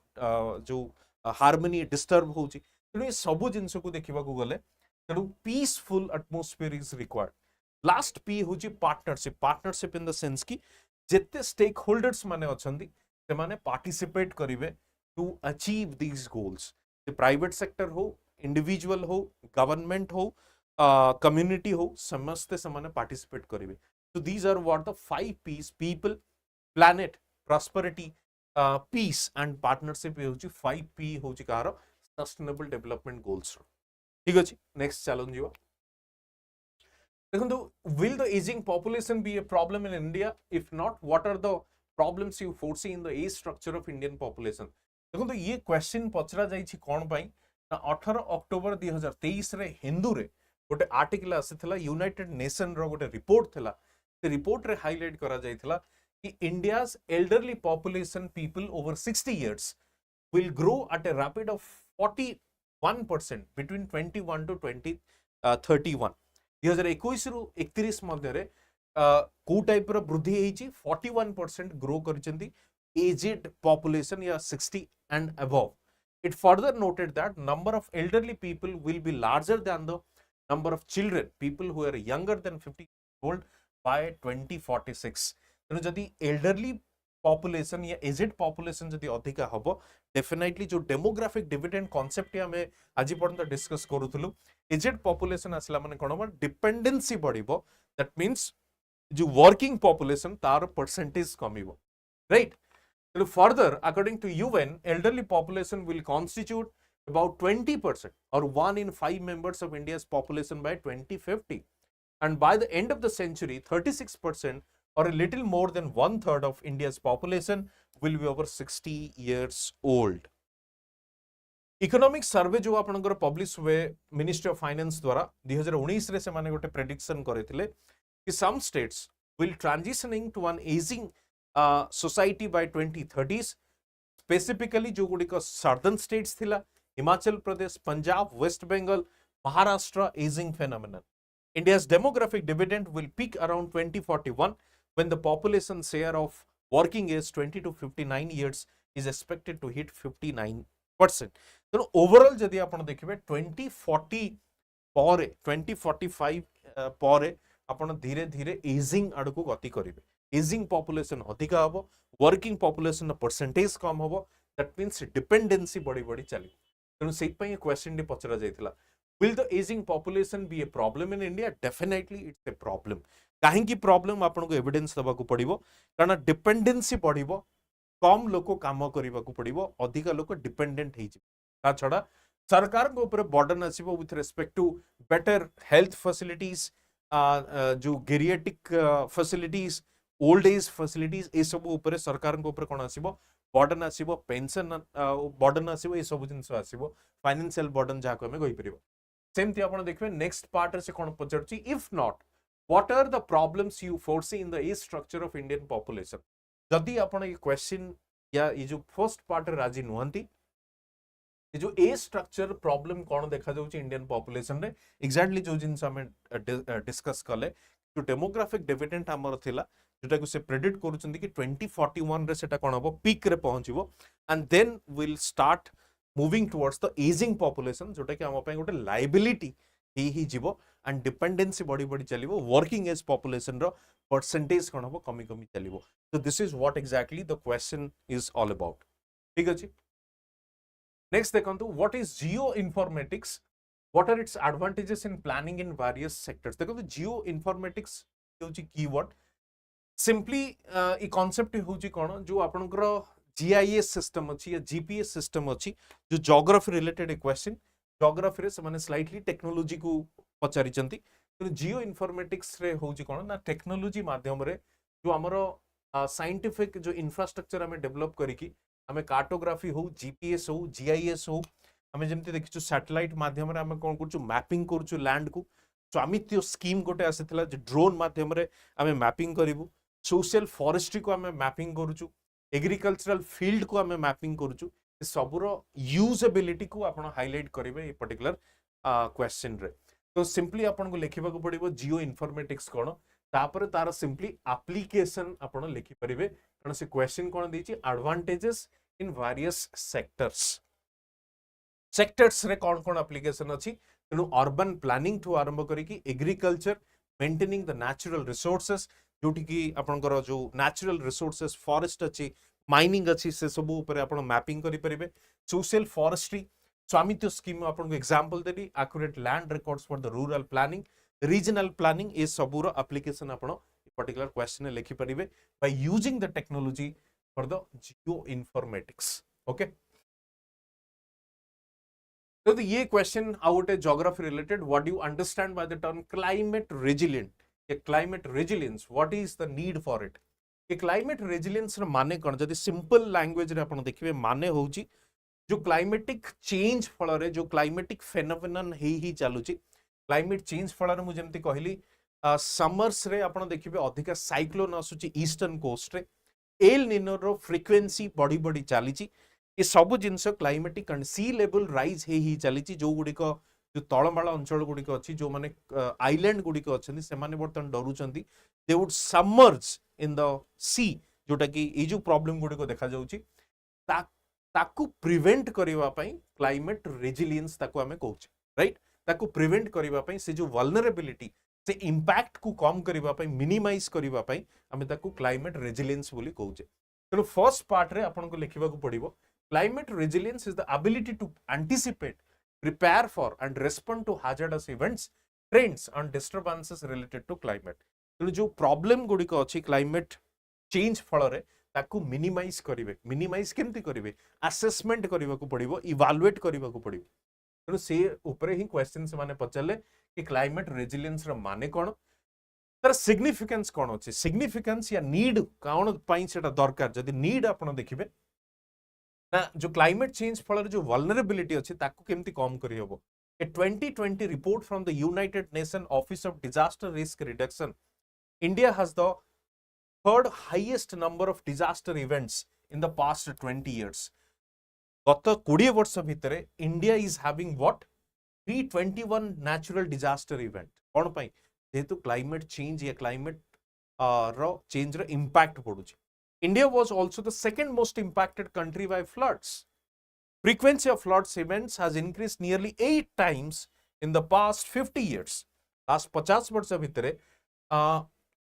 जो हार्मनी डिस्टर्ब होची तेणु ये सब जिनस को देखिबा को गले तेणु peaceful atmosphere is required last P होची partnership partnership in the sense की जेते स्टेक होल्डर्स माने अछंती से माने पार्टिसिपेट करिवे to achieve these goals private sector हो इंडिविजुअल हो गवर्नमेंट हो कम्युनिटी हो समस्ते समाने पार्टिसिपेट करिवे so these are what the 5 P's people planet prosperity peace and partnership होची 5 P होची कार सस्टेनेबल डेवलपमेंट गोल्स ठीक अछि नेक्स्ट चैलेंज जीवा देखंतु will the aging population be a problem in India if not what are the problems you foresee in the age structure of Indian population देखंतु ये question पचरा जाई छी कोन पई 18 अक्टोबर 2023 रे हिंदू रे गोटे आर्टिकल आसीथिला यूनाइटेड नेशन रो गोटे रिपोर्ट थिला से रिपोर्ट रे हाईलाइट करा जायथिला कि India's elderly population, people over 60 years, will grow at a rapid of 41% between 21 to 31. 2021 रु 31 मध्य को टाइप रो वृद्धि होईची 41% ग्रो करिसेंती एजेड पॉपुलेशन या 60 and above. It further noted that number of elderly people will be larger than the number of children, people who are younger than 50 years old by 2046. तेणु जदि elderly population या aged population जदि अधिका हबो, definitely जो demographic dividend concept आमे आज पर्यंत डिस्कस करूथलु, एजेड पॉपुलेशन आसला माने कोन डिपेंडेंसी बढ़िबो, दैट मीन्स जो वर्किंग पॉपुलेशन तार परसेंटेज कमिबो, right? So further, according to UN, elderly population will constitute about 20% or 1 in 5 members of India's population by 2050. And by the end of the century, 36% or a little more than 1/3 of India's population will be over 60 years old. Economic survey जो आपनकर publish हुए ministry of finance द्वारा 2019 रे से माने गोटे prediction करथिले कि some states will transitioning to an aging society by 2030s. Specifically जो गुड़िक southern states थिला, Himachal Pradesh, Punjab, West Bengal, Maharashtra, aging phenomenon. India's demographic dividend will peak around 2041 when the population share of working age 20 to 59 years is expected to hit 59%. So overall जदि आपण देखिबे 2040 ପରେ 2045 ପରେ आपण धीरे धीरे ageing आडको गति करिवे. एजिंग पॉपुलेशन अधिक हम, वर्किंग पॉपुलेशन परसेंटेज कम हम, दैट मीन्स डिपेंडेंसी बढ़ी बढ़ी चली. तेणु से क्वेश्चन टी पचरा जाइथिला, will the aging population be a problem in India? Definitely it's a problem. कहीं प्रॉब्लम आपको एविडेंस देवा पड़ो, कारण डिपेंडेंसी बढ़िबो, कम लोक काम करने को पड़ो, अधिक लोक डिपेंडेंट हो छड़ा सरकार को ऊपर बर्डन आसीबो with respect to better health facilities, जो geriatric facilities, old age facilities, ए सब ऊपर सरकार को ऊपर कोन आसीबो बर्डन आसीबो, पेंशन बर्डन आसीबो, ए सब जिंस आसीबो, फाइनेंशियल बर्डन जा को हमें कहि परिबो. सेमती आपण देखबे नेक्स्ट पार्ट रे से कोन पचरची, if not what are the problems you foresee in the age structure of Indian population. जदि आपण ये क्वेश्चन या ये जो फर्स्ट पार्ट रे राजी नुहंती, ये जो एज स्ट्रक्चर प्रॉब्लम कोन देखा जाउची इंडियन पॉपुलेशन रे, एग्जैक्टली जो जिंस हमें डिस्कस कले, जो डेमोग्राफिक डिविडेंड हमर थिला जोटा को से प्रेडिक्ट करूछन कि 2041 रे सेटा कोन हबो पीक रे पहुंचबो, and then will start moving towards the aging population, जोटा कि हम पय गोटे लायबिलिटी ही जीवो, एंड डिपेंडेंसी बढ़ी बढ़ी चलिवो, वर्किंग एज पॉपुलेशन रो परसेंटेज कोन हबो कमी कमी चलिवो. So this is what exactly the question is all about. ठीक अछि. नेक्स्ट देखंतु, what is geoinformatics, what are its advantages in planning in various sectors. देखंतु जियो इन्फॉर्मेटिक्स होची कीवर्ड. सिंपली ई कॉन्सेप्ट होची कोन, जो आपनकर जीआईएस सिस्टम अछि या जीपीएस सिस्टम अछि, जो ज्योग्राफी रिलेटेड ए क्वेश्चन, ज्योग्राफी रे से माने स्लाइटली टेक्नोलॉजी को पचारि चंती. तो जियो इन्फॉर्मेटिक्स रे होची कोन ना, टेक्नोलॉजी माध्यम रे जो हमरो साइंटिफिक जो इंफ्रास्ट्रक्चर हमें डेवलप करिकी, हमें कार्टोग्राफी हो, जीपीएस हो, जीआईएस हो, हमें जेमति देखिछु सैटेलाइट माध्यम रे हमें कोन करछु मैपिंग करछु लैंड को. स्वामित्व स्कीम गोटे आसीथिला जे ड्रोन माध्यम रे हमें मैपिंग करिवु, सोशल फॉरेस्ट्री को हमें मैपिंग करूछु, एग्रीकल्चरल फील्ड को हमें मैपिंग करूछु. सबुर यूजेबिलिटी को आपण हाईलाइट करिवे ए पर्टिकुलर क्वेश्चन रे. तो सिंपली आपण को लिखिबा को पड़िबो जियो इन्फॉर्मेटिक्स कोन, तापर तार सिंपली एप्लीकेशन आपण लिखि परिवे, कारण से क्वेश्चन कोन देछि advantages in various sectors. Sectors रे कोन कोन एप्लीकेशन अछि, तेनु अर्बन प्लानिंग ठू आरंभ करिकी agriculture, maintaining the natural resources, जोटी की आपनकर जो नेचुरल रिसोर्सेस फॉरेस्ट अछि, माइनिंग अच्छी से सब ऊपर आपण मैपिंग करि परिबे. सोशल फॉरेस्ट्री, स्वामित्व स्कीम आपण को एग्जांपल देली, accurate land records for the rural planning, regional planning, ए सबूर एप्लीकेशन आपण पर्टिकुलर क्वेश्चन लिखि परिबे by using the technology for the geoinformatics. Okay, तो ये क्वेश्चन आउट है geography related. What do you understand by the term climate resilient? ये climate resilience, what is the need for it? ये climate resilience रे माने कोन, जदि simple language रे आपण देखिबे माने होउची जो क्लाइमेटिक चेंज फल रे, जो क्लाइमेटिक फेनोमेनन ही चालुची, क्लाइमेट चेंज फल रे मु जेमति कहली समर्स रे आपण देखिबे अधिका साइक्लोन आसुची ईस्टर्न कोस्ट रे एल निनो रो फ्रिक्वेंसी बढ़ी बढ़ी चली ये सब जिनस climatic and sea level rise ही चली जो गुड़िक जो तलमाल अंचल गुड़िक अच्छी जो माने आइलैंड गुड़िक अच्छा से बर्तमान डरुंच they would submerge in the sea जोटा कि ये जो प्रॉब्लम गुड़िक देखा जाउची ताकू प्रिवेंट करबा पई क्लाइमेट रेजिलियंस ताकू हमें कहूचे राइट ताकू प्रिवेंट करबा पई से जो वल्नरेबिलिटी से इंपैक्ट को कम करबा पई मिनिमाइज करबा पई हमें ताकू क्लाइमेट रेजिलियंस बोली कहूचे तेणु फर्स्ट पार्ट रे आपन को लिखिबा को पड़िबो climate resilience is the ability to anticipate prepare for and respond to hazardous events trends and disturbances related to climate तेणु जो प्रॉब्लम गुडी को अछि क्लाइमेट चेंज फल रे ताकू मिनिमाइज करिवे मिनिमाइज केमती करिवे असेसमेंट करबा को पड़िबो इवैल्यूएट करबा को पड़िबो तेणु से ऊपर ही क्वेश्चन से माने पचले कि क्लाइमेट रेजिलियंस रो माने कोन तर सिग्निफिकेंस कोन अछि सिग्निफिकेंस या नीड कोन पई सेटा दरकार जदि नीड आपण देखिबे ना जो क्लाइमेट चेंज फल जो वल्नरेबिलिटी अछि ताकू केमती कम करि हबो ए 2020 report from the United nation office of disaster risk reduction India has the third highest number of disaster events in the past 20 years. गत 20 वर्ष भितरे India is having what 321 natural disaster event कोन पई जेतु क्लाइमेट चेंज या climate रो change रो impact पडुची India was also the second most impacted country by floods frequency of floods events has increased nearly 8 times in the past 50 years last 50 वर्ष भितरे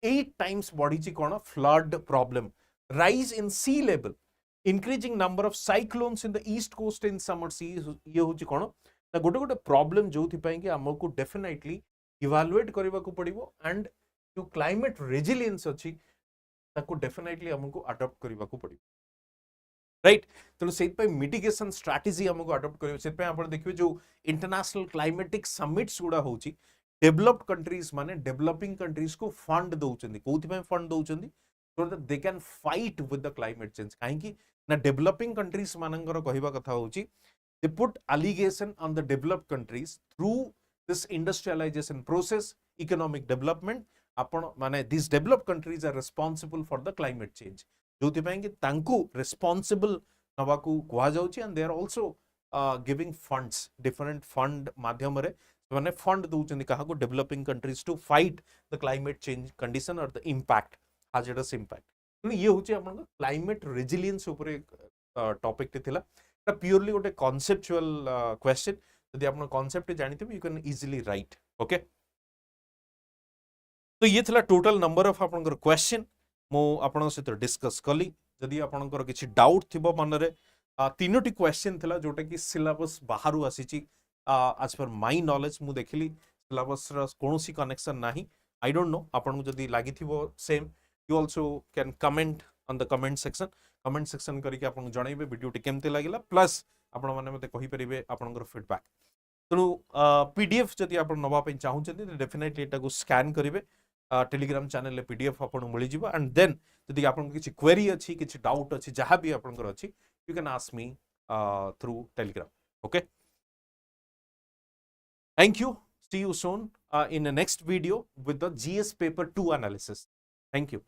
8 times बढ़ी कौन flood problem rise in sea level increasing number of cyclones in the east coast in summer सी ये होची कौन ना गोटे गोटे प्रॉब्लम जो थी पाई कि हमको डेफिनेटली इवैल्यूएट करबा को पड़िबो एंड जो क्लाइमेट रेजिलियंस अछि ताको डेफिनेटली हमको अडॉप्ट करबा को पड़िबो राइट तेणु से मिटिगेशन स्ट्राटेजी हमको अडॉप्ट करियो से आपण देखिबे जो इंटरनेशनल क्लाइमेटिक समिट्स गुडा होची डेवलप्ड कंट्रीज माने डेवलपिंग कंट्रीज को फंड दउचंदी कोथि पे फंड दउचंदी so that they can fight with the climate change काहे कि ना डेवलपिंग कंट्रीज मानकर कहबा कथा होची they put allegation on the developed countries through this industrialization process economic development आपण माने this developed countries are responsible for the climate change जोथि पे कि तांकू रिस्पांसिबल नबा को कहा जाउची and they are also giving funds different fund माध्यम रे माने फंड दउचंदी कहा को developing countries to fight the climate change condition और द इंपैक्ट हैजर्डस इंपैक्ट ये होची आपन क्लाइमेट रेजिलियंस ऊपर टॉपिक थिला ता प्योरली गोटे कॉन्सेप्चुअल क्वेश्चन यदि आपन कॉन्सेप्ट जानिथिबे you can easily write okay तो ये थिला टोटल नंबर ऑफ आपन क्वेश्चन मो आपन से डिस्कस कली यदि आपन किछि डाउट थिबो मन रे तीनोटी क्वेश्चन थिला जोटा कि syllabus Bahru आसीची as per my knowledge मु देखिली सिलेबस रा कोनोसी कनेक्शन नाही आई डोंट नो आपन जदी लागि थिबो same you also can comment on the comment section करी के आपन जणाइबे वीडियो टी केमते लागिला प्लस आपन माने मते कहि परिबे आपनकर फीडबैक तनु पीडीएफ जदी आपन नबा पे चाहू छथि डेफिनेटली एटा को स्कैन करिवे टेलीग्राम चैनल ले पीडीएफ आपन मिलि जिवो एंड देन जदी आपन किछि क्वेरी अछि किछि डाउट अछि जहां भी आपनकर अछि you can ask me through Telegram okay Thank you. See you soon in the next video with the GS paper 2 analysis. Thank you.